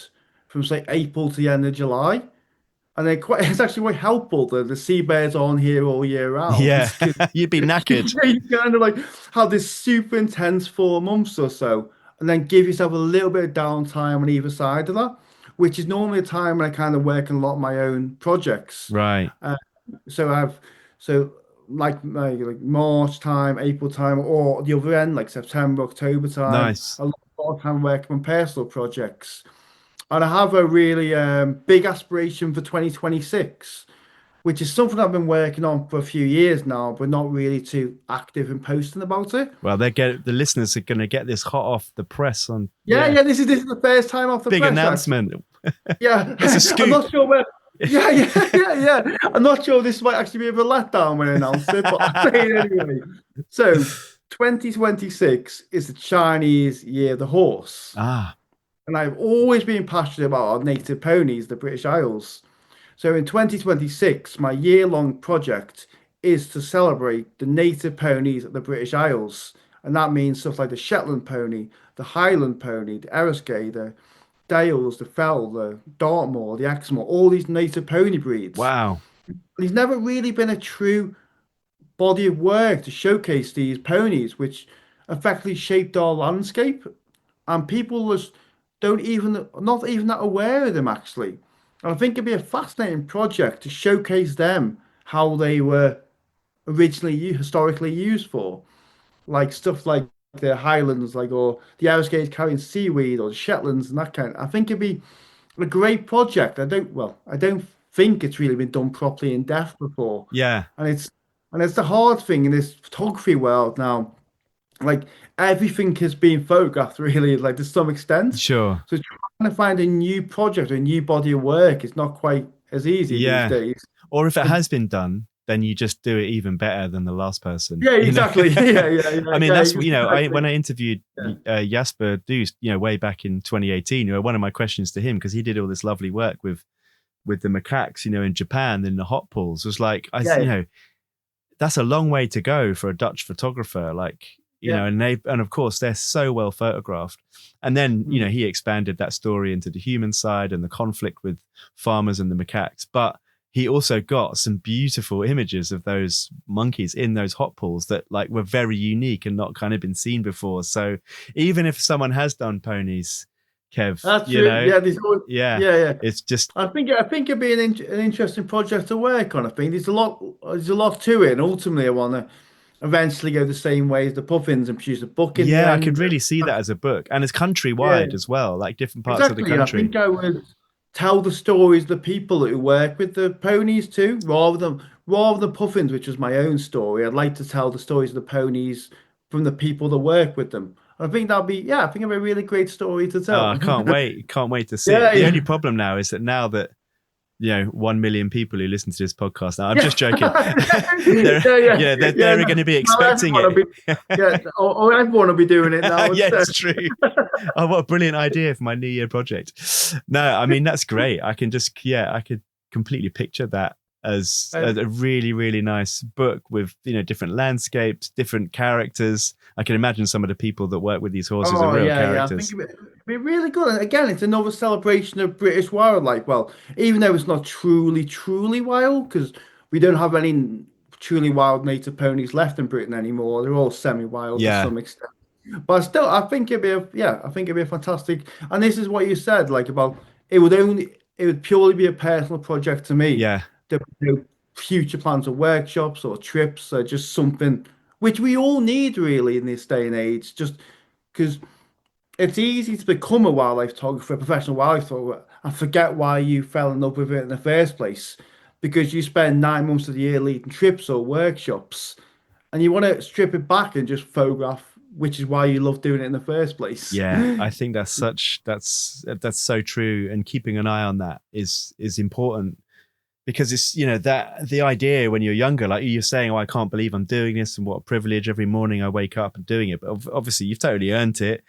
B: from say April to the end of July. And it's actually quite helpful that the seabirds are on here all year round
A: Yeah,
B: because
A: you'd be knackered.
B: you kind of like have this super intense 4 months or so, and then give yourself a little bit of downtime on either side of that, which is normally a time when I kind of work on a lot of my own projects.
A: Right.
B: Uh, so I've so like March time, April time, or the other end like September, October time,
A: Nice.
B: a lot of time working on personal projects. And I have a really big aspiration for 2026, which is something I've been working on for a few years now, but not really too active in posting about it.
A: Well, the listeners are going to get this hot off the press on.
B: Yeah,
A: Yeah.
B: yeah, this is the first time off the
A: Big
B: press, actually.
A: announcement.
B: Yeah,
A: It's a
B: I'm
A: scoop.
B: not sure where. Yeah, yeah, yeah, yeah. I'm not sure this might actually be a bit of a letdown when I announce it, but I'll say it anyway. So, 2026 is the Chinese Year of the Horse.
A: Ah,
B: And I've always been passionate about our native ponies, the British Isles. So in 2026, my year-long project is to celebrate the native ponies of the British Isles. And that means stuff like the Shetland pony, the Highland pony, the Eriskay, the Dales, the Fell, the Dartmoor, the Exmoor, all these native pony breeds.
A: wow.
B: There's never really been a true body of work to showcase these ponies, which effectively shaped our landscape. And people just don't even, not even that aware of them actually. And I think it'd be a fascinating project to showcase them, how they were originally historically used for, like stuff like the Highlands, like or the Eriskay carrying seaweed, or the Shetlands and that kind. I think it'd be a great project. I don't think it's really been done properly in depth before,
A: Yeah,
B: and it's the hard thing in this photography world now. Like everything is being photographed really, like to some extent.
A: sure.
B: So trying to find a new project, a new body of work is not quite as easy these
A: Yeah.
B: days.
A: Or if it has been done, then you just do it even better than the last person.
B: Yeah,
A: You know.
B: exactly. Yeah, yeah, yeah,
A: I mean,
B: yeah,
A: that's I
B: exactly.
A: when I interviewed
B: Yeah,
A: Jasper Dust, way back in 2018. One of my questions to him, because he did all this lovely work with the macaques, in Japan in the hot pools, was like,
B: yeah,
A: that's a long way to go for a Dutch photographer. Like,
B: yeah.
A: and of course they're so well photographed. And then,
B: Mm.
A: he expanded that story into the human side and the conflict with farmers and the macaques. But he also got some beautiful images of those monkeys in those hot pools that like were very unique and not kind of been seen before. So even if someone has done ponies, Kev,
B: That's true. Yeah,
A: yeah,
B: yeah, yeah.
A: it's just,
B: I think it'd be an interesting project to work on. I think there's a lot to it, and ultimately, I want to eventually go the same way as the Puffins and produce a book in the
A: yeah, I could
B: end.
A: really see that as a book, and it's
B: Yeah,
A: countrywide as well, like different parts of the
B: exactly. I
A: country.
B: think I would tell the stories of the people who work with the ponies too, rather than Puffins, which was my own story. I'd like to tell the stories of the ponies from the people that work with them. I think I think it'd be a really great story to
A: Oh,
B: tell.
A: I can't wait. Can't wait to see it.
B: Yeah,
A: The only
B: yeah,
A: problem now is that 1 million people who listen to this podcast now, I'm
B: yeah,
A: just joking.
B: yeah, yeah, yeah.
A: They're going to be
B: Now
A: expecting
B: everyone will
A: it.
B: be, yeah, or everyone will be doing it now
A: Yeah,
B: instead.
A: it's true. Oh, what a brilliant idea for my New Year project. No, I mean, that's great. I could completely picture that as
B: Uh,
A: a really, really nice book with, different landscapes, different characters. I can imagine some of the people that work with these horses are
B: Oh
A: real
B: yeah, yeah. I think
A: characters.
B: it'd be really good. And again, it's another celebration of British wildlife. Well, even though it's not truly, truly wild, because we don't have any truly wild native ponies left in Britain anymore. They're all semi-wild to
A: Yeah,
B: some extent. But still, I think it'd be a fantastic. And this is what you said, like about it would purely be a personal project to me.
A: yeah,
B: There would be no future plans of workshops or trips or just something which we all need really in this day and age. Just because it's easy to become a wildlife photographer, a professional wildlife photographer, and forget why you fell in love with it in the first place. Because you spend 9 months of the year leading trips or workshops, and you want to strip it back and just photograph, which is why you love doing it in the first place.
A: yeah. I think that's so true. And keeping an eye on that is important, because it's that the idea when you're younger, like you're saying, oh, I can't believe I'm doing this, and what a privilege, every morning I wake up and doing it. But obviously you've totally earned it.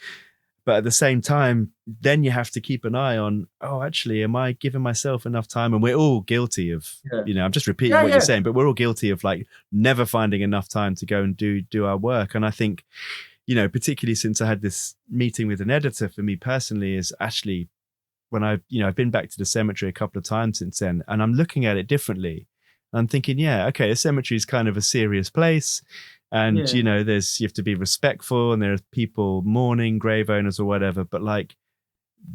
A: But at the same time, then you have to keep an eye on, oh, actually, am I giving myself enough time? And we're all guilty of,
B: Yeah,
A: I'm just repeating
B: yeah,
A: what you're
B: yeah,
A: saying, but we're all guilty of like never finding enough time to go and do our work. And I think, particularly since I had this meeting with an editor, for me personally, is actually when I've been back to the cemetery a couple of times since then, and I'm looking at it differently. I'm thinking, yeah, okay, a cemetery is kind of a serious place, and
B: Yeah.
A: you have to be respectful, and there are people mourning, grave owners or whatever. But like,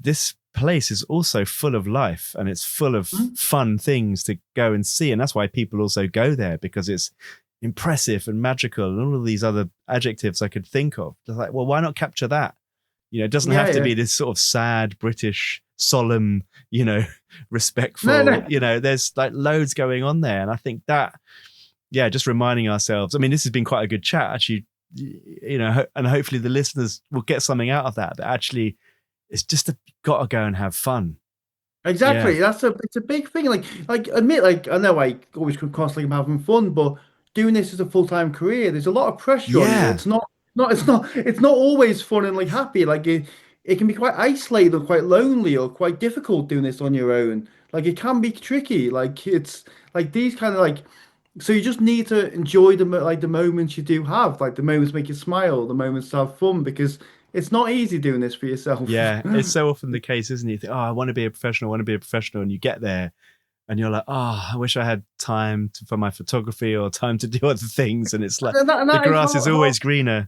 A: this place is also full of life, and it's full of
B: Mm.
A: fun things to go and see, and that's why people also go there, because it's impressive and magical and all of these other adjectives I could think of. It's like, well, why not capture that? It doesn't
B: Yeah,
A: have to
B: yeah.
A: be this sort of sad British solemn,
B: No,
A: respectful,
B: no.
A: there's like loads going on there. And I think that, yeah, just reminding ourselves, I mean, this has been quite a good chat actually, and hopefully the listeners will get something out of that, but actually it's just got to go and have fun. Yeah.
B: Exactly. It's a big thing. Admit, I know I always come across like I'm having fun, but doing this as a full-time career, there's a lot of pressure on you.
A: Yeah.
B: It's not always fun and like happy. It can be quite isolated or quite lonely or quite difficult doing this on your own. Like it can be tricky. Like it's like these kind of like so you just need to enjoy the moments you do have, like the moments make you smile, the moments to have fun because it's not easy doing this for yourself.
A: Yeah. It's so often the case, isn't it? You think, oh, I want to be a professional, I want to be a professional. And you get there and you're like, oh, I wish I had time for my photography or time to do other things. And it's like
B: And
A: the
B: that is
A: grass is
B: half,
A: always greener.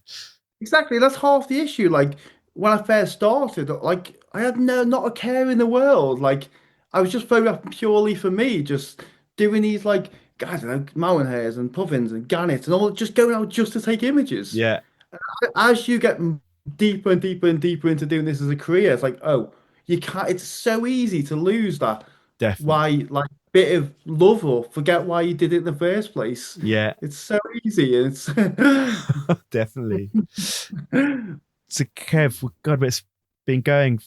B: exactly, that's half the issue. Like when I first started, like I had not a care in the world. Like I was just photographing purely for me, just doing these like I don't know, mountain hares and puffins and gannets and all, just going out just to take images.
A: Yeah,
B: As you get deeper and deeper and deeper into doing this as a career, it's like, oh, you can't. It's so easy to lose that
A: definitely.
B: why like bit of love or forget why you did it in the first place.
A: Yeah,
B: It's so easy. It's
A: definitely. So, Kev, God, but it's been going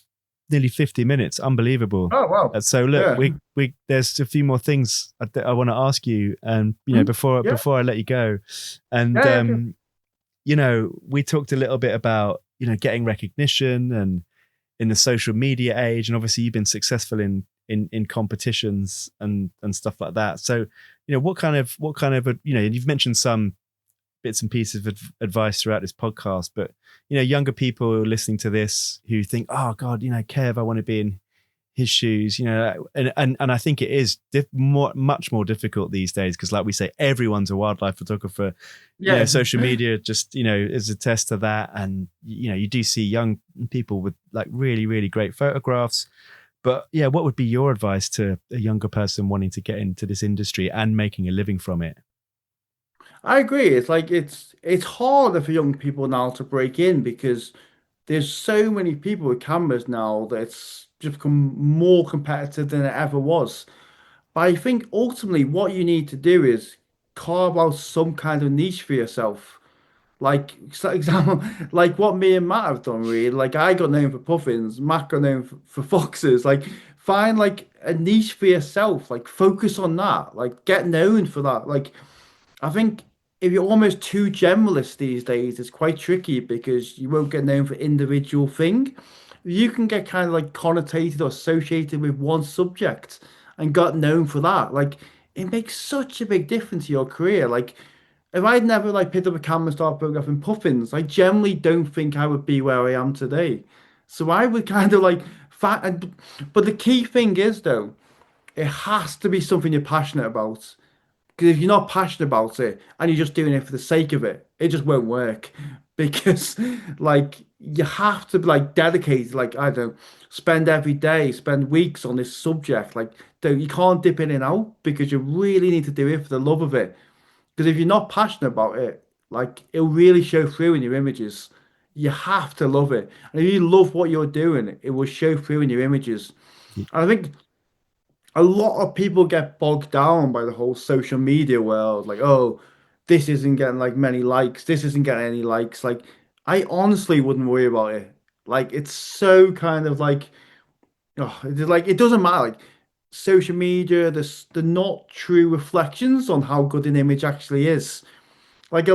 A: nearly 50 minutes. Unbelievable.
B: oh wow,
A: So look,
B: yeah.
A: we there's a few more things I want to ask you, and
B: Hmm? Yeah,
A: before I let you go, and
B: yeah, yeah, okay.
A: we talked a little bit about getting recognition and in the social media age, and obviously you've been successful in competitions and stuff like that. So what kind of you've mentioned some bits and pieces of advice throughout this podcast, but younger people listening to this who think, oh God, Kev, I want to be in his shoes, and I think it is much more difficult these days because, like we say, everyone's a wildlife photographer.
B: Yeah.
A: Social media just is a test to that, and you do see young people with like really really great photographs. But yeah, what would be your advice to a younger person wanting to get into this industry and making a living from it?
B: I agree. It's like it's harder for young people now to break in because there's so many people with cameras now that it's just become more competitive than it ever was. But I think ultimately what you need to do is carve out some kind of niche for yourself. Like, for example, like what me and Matt have done, really. Like, I got known for puffins, Matt got known for foxes. Like, find like a niche for yourself. Like, focus on that. Like, get known for that. Like, I think if you're almost too generalist these days, it's quite tricky because you won't get known for individual thing. You can get kind of like connotated or associated with one subject and got known for that. Like, it makes such a big difference to your career. Like, if I'd never like picked up a camera and started photographing puffins, I generally don't think I would be where I am today. So I would kind of like but the key thing is though, it has to be something you're passionate about. Because if you're not passionate about it and you're just doing it for the sake of it, it just won't work. Because like you have to like dedicate, like I don't know, spend every day, spend weeks on this subject. Like you can't dip in and out because you really need to do it for the love of it. Because if you're not passionate about it, like it'll really show through in your images. You have to love it. And if you love what you're doing, it will show through in your images. And I think a lot of people get bogged down by the whole social media world. Like, oh, this isn't getting like many likes. This isn't getting any likes. Like, I honestly wouldn't worry about it. Like, it's so kind of like, oh, it's like it doesn't matter. Like, social media, the not true reflections on how good an image actually is. Like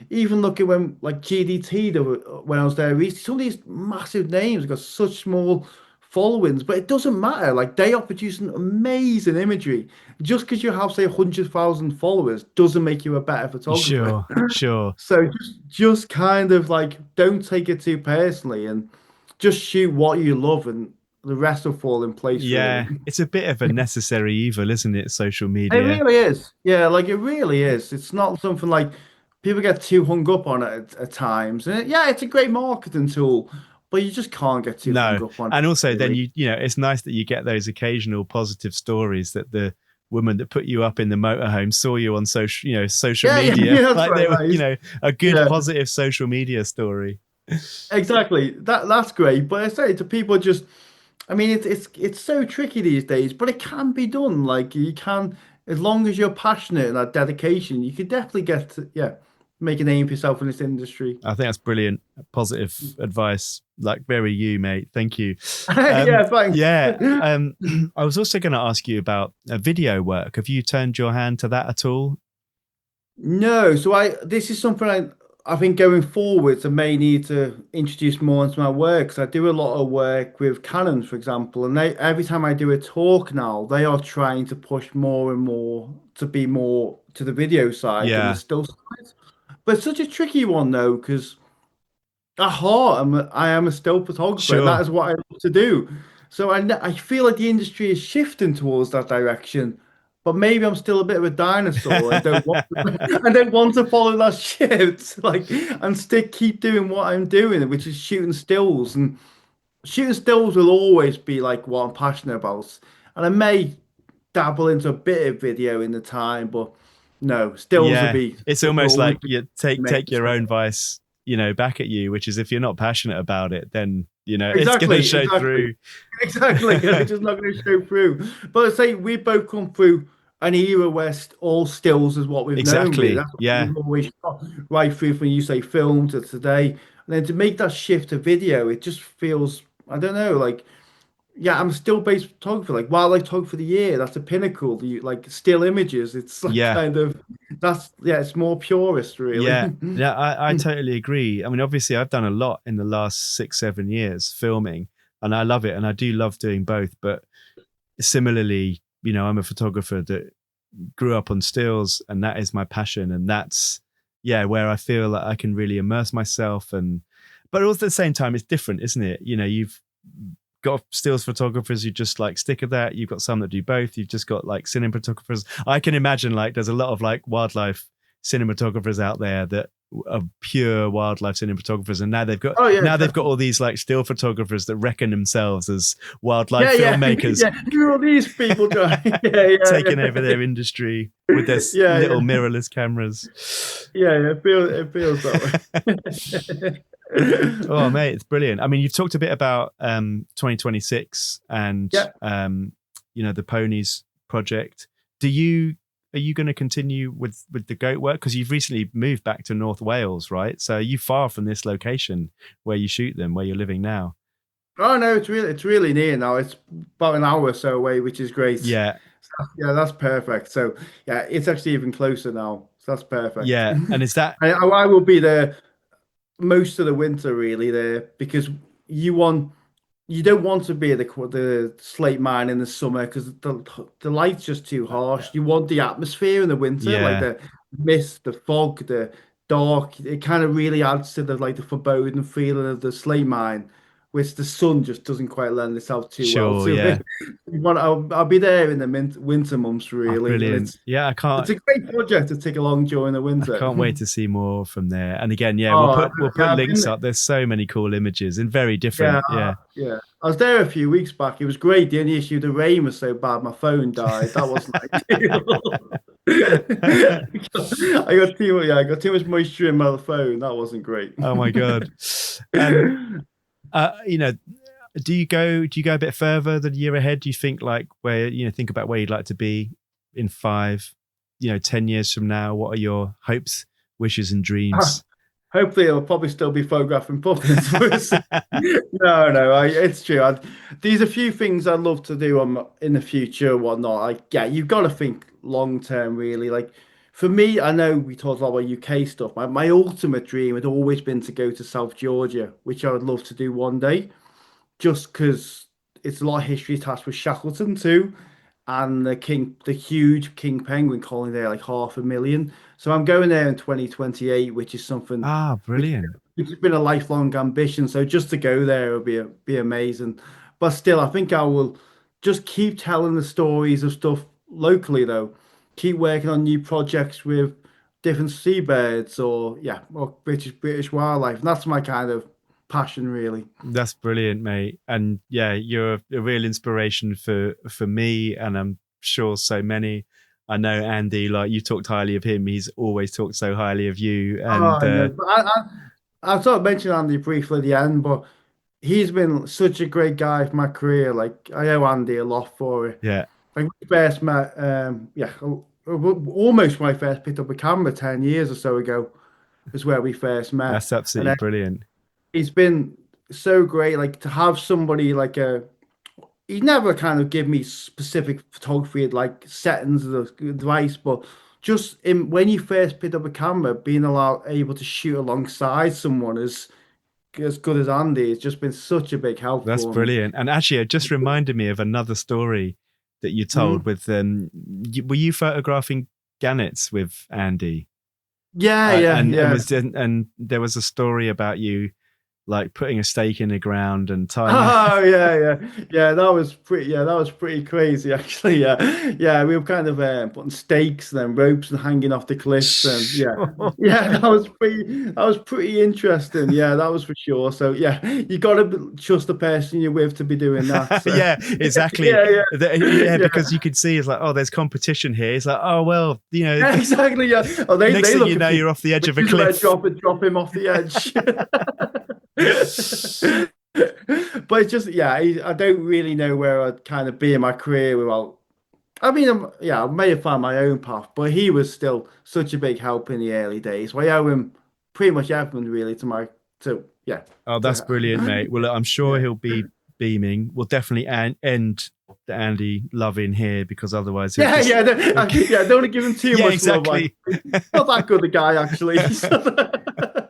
B: even look at when like GDT, when I was there recently, some of these massive names got such small followings, but it doesn't matter. Like they are producing amazing imagery. Just because you have say 100,000 followers doesn't make you a better photographer.
A: Sure, sure.
B: So just kind of like don't take it too personally and just shoot what you love and the rest will fall in place, really.
A: Yeah, it's a bit of a necessary evil, isn't it? Social
B: It
A: media.
B: really is. Yeah, like it really is. It's not something like people get too hung up on it at times. And yeah, it's a great marketing tool, but you just can't get too hung
A: No.
B: up on
A: And also
B: it,
A: then
B: really.
A: it's nice that you get those occasional positive stories that the woman that put you up in the motorhome saw you on social
B: Yeah, yeah,
A: media.
B: yeah, that's
A: Like
B: right.
A: they were,
B: That is,
A: a good
B: yeah,
A: positive social media story.
B: exactly. That's great. But I say to people just I mean it's so tricky these days, but it can be done. Like you can as long as you're passionate and that dedication, you could definitely get to, yeah, make a name for yourself in this industry.
A: I think that's brilliant, positive advice. Like very you, mate. Thank you.
B: Yeah, thanks.
A: Yeah. I was also going to ask you about video work. Have you turned your hand to that at all?
B: No, so I this is something I think going forwards I may need to introduce more into my work because I do a lot of work with Canon, for example, and they every time I do a talk now, they are trying to push more and more to be more to the video side than the
A: Yeah,
B: still side. But it's such a tricky one though, because at heart I am a still photographer, and that
A: sure.
B: is what I love to do. So I feel like the industry is shifting towards that direction. But maybe I'm still a bit of a dinosaur and don't want I don't want to follow that shift. Like and stick keep doing what I'm doing, which is shooting stills. And shooting stills will always be like what I'm passionate about. And I may dabble into a bit of video in the time, but no, stills
A: Yeah, it's
B: will
A: almost
B: always
A: like
B: be
A: you
B: the
A: take your
B: mainstay.
A: own vice, back at you, which is if you're not passionate about it, then it's going to
B: Exactly,
A: show
B: exactly,
A: through.
B: exactly. It's just not going to show through. But I say we both come through an era where all stills is what we've known, really.
A: Exactly.
B: That's what
A: Yeah,
B: we've always shot right through from you say film to today. And then to make that shift to video, it just feels, I don't know, like, yeah, I'm still based photographer, like wildlife photographer of the year. That's a pinnacle. Like still images. It's like
A: yeah,
B: kind of, yeah, it's more purist, really.
A: yeah, yeah. I totally agree. I mean, obviously, I've done a lot in the last 6, 7 years filming, and I love it, and I do love doing both. But similarly, I'm a photographer that grew up on stills, and that is my passion, and that's where I feel that I can really immerse myself. And but also at the same time, it's different, isn't it? You've got stills photographers who just like stick at that. You've got some that do both. You've just got like cinematographers. I can imagine like there's a lot of like wildlife cinematographers out there that are pure wildlife cinematographers, and
B: Oh yeah,
A: now they've got
B: definitely.
A: all these like still photographers that reckon themselves as
B: Yeah,
A: wildlife
B: yeah,
A: filmmakers,
B: yeah. Who are all these people trying? Yeah, yeah,
A: taking over
B: yeah.
A: their industry with their
B: Yeah,
A: little
B: yeah,
A: mirrorless cameras.
B: yeah, yeah. It feels that way.
A: Oh, mate, it's brilliant. I mean, you've talked a bit about 2026 and
B: Yeah.
A: the ponies project. Are you going to continue with the goat work? Because you've recently moved back to North Wales, right? So are you far from this location where you shoot them, where you're living now?
B: Oh no, it's really near now. It's about an hour or so away, which is great.
A: Yeah,
B: Yeah, that's perfect. So yeah, it's actually even closer now. So that's perfect.
A: yeah. And is that
B: I will be there most of the winter, really, there because you want you don't want to be at the slate mine in the summer because the light's just too harsh. You want the atmosphere in the winter, like
A: yeah,
B: the mist, the fog, the dark. It kind of really adds to the like the foreboding feeling of the slate mine, which the sun just doesn't quite lend itself too well
A: sure,
B: to it.
A: yeah.
B: I'll be there in the winter months
A: Oh,
B: really, and
A: brilliant. Yeah,
B: it's a great project to take along during the
A: I
B: winter.
A: can't wait to see more from there. And again, yeah,
B: Oh,
A: we'll put
B: yeah, I've
A: links
B: been.
A: up. There's so many cool images and very
B: Yeah,
A: different. Yeah.
B: yeah. I was there a few weeks back. It was great. The only issue, the rain was so bad, my phone died. That wasn't ideal. I got too much moisture in my phone. That wasn't great.
A: Oh my god. And uh, you know, do you go a bit further than a year ahead? Do you think like where think about where you'd like to be in 5, 10 years from now? What are your hopes, wishes, and dreams?
B: Hopefully, it'll probably still be photographing puffins. No, no, it's true. These are a few things I'd love to do in the future, and whatnot. Like, yeah, you've got to think long term, really. Like, for me, I know we talked a lot about UK stuff. My ultimate dream had always been to go to South Georgia, which I would love to do one day, just because it's a lot of history attached with Shackleton too, and the huge king penguin colony there, like 500,000. So I'm going there in 2028, which is something
A: Ah,
B: which
A: brilliant.
B: it's been a lifelong ambition. So just to go there would be amazing. But still, I think I will just keep telling the stories of stuff locally, though. Keep working on new projects with different seabirds or British wildlife. And that's my kind of passion, really.
A: That's brilliant, mate. And yeah, you're a real inspiration for me, and I'm sure so many. I know Andy, like you talked highly of him. He's always talked so highly of you. And
B: Oh, no. But I sort of mentioned Andy briefly at the end, but he's been such a great guy for my career. Like, I owe Andy a lot for it.
A: yeah,
B: When we first met, almost when I first picked up a camera 10 years or so ago is where we first met.
A: that's
B: And
A: absolutely
B: then
A: brilliant.
B: he's been so great, like to have somebody like he never kind of give me specific photography like settings of advice, but just when you first pick up a camera, being able to shoot alongside someone as good as Andy has just been such a big help
A: That's
B: for me.
A: brilliant. And actually, it just reminded me of another story that you told
B: Mhm.
A: with were you photographing gannets with Andy?
B: Yeah, yeah,
A: And
B: yeah.
A: there was a story about you like putting a stake in the ground and tying a
B: Oh yeah, yeah, yeah. That was pretty. Yeah, that was pretty crazy, actually. Yeah, yeah. We were kind of putting stakes and then ropes and hanging off the cliffs, and yeah, yeah. That was pretty. That was pretty interesting. Yeah, that was for sure. So yeah, you got to trust the person you're with to be doing that. So
A: yeah, exactly.
B: yeah, yeah,
A: Yeah,
B: yeah,
A: because you could see it's like, oh, there's competition here. It's like, oh well,
B: yeah. Exactly. Yeah. Oh,
A: next
B: they
A: thing
B: look
A: you
B: at
A: know,
B: me.
A: you're off the edge
B: We
A: of a
B: just about
A: cliff.
B: drop him off the edge. But it's just, yeah, I don't really know where I'd kind of be in my career without. I mean, yeah, I may have found my own path, but he was still such a big help in the early days. So I owe him pretty much everything really yeah,
A: Oh, that's brilliant,
B: to,
A: mate. Well, look, I'm sure
B: yeah.
A: he'll be beaming. We'll definitely end the Andy love in here because otherwise he'll
B: Yeah,
A: just.
B: yeah, yeah. Don't want to give him too
A: Yeah,
B: much love. Like,
A: exactly.
B: he's not that good a guy, actually.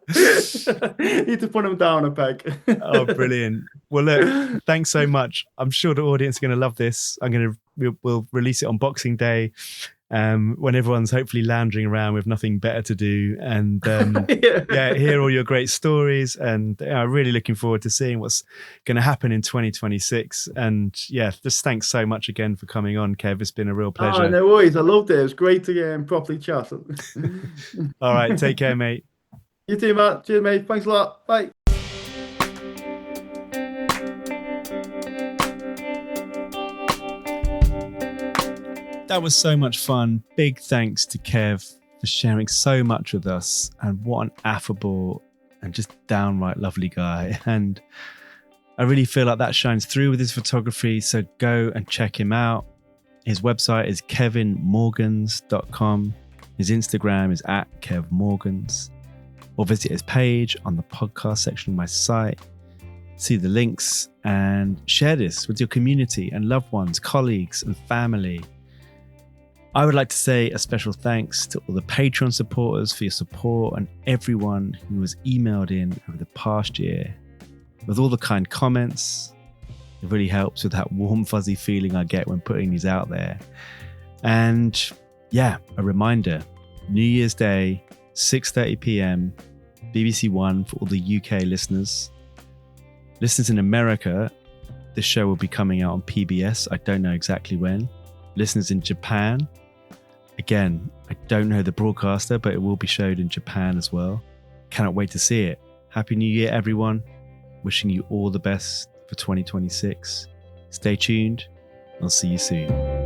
B: Need to put him down a peg.
A: Oh, brilliant. Well, look, thanks so much. I'm sure the audience are going to love this. We'll release it on Boxing Day, when everyone's hopefully lounging around with nothing better to do, and
B: Yeah.
A: yeah, hear all your great stories. And really looking forward to seeing what's going to happen in 2026. And yeah, just thanks so much again for coming on, Kev. It's been a real
B: Oh,
A: pleasure.
B: no worries. I loved it. It was great to properly chat.
A: All right, take care, mate.
B: You too, Matt. Cheers, mate. Thanks a lot. Bye.
A: That was so much fun. Big thanks to Kev for sharing so much with us. And what an affable and just downright lovely guy. And I really feel like that shines through with his photography. So go and check him out. His website is kevinmorgans.com. His Instagram is @KevMorgans. Or visit his page on the podcast section of my site. See the links and share this with your community and loved ones, colleagues and family. I would like to say a special thanks to all the Patreon supporters for your support and everyone who has emailed in over the past year with all the kind comments. It really helps with that warm, fuzzy feeling I get when putting these out there. And yeah, a reminder, New Year's Day, 6:30 p.m, BBC One for all the UK listeners. Listeners in America, this show will be coming out on PBS. I don't know exactly when. Listeners in Japan, again, I don't know the broadcaster, but it will be showed in Japan as well. Cannot wait to see it. Happy New Year, everyone. Wishing you all the best for 2026. Stay tuned. I'll see you soon.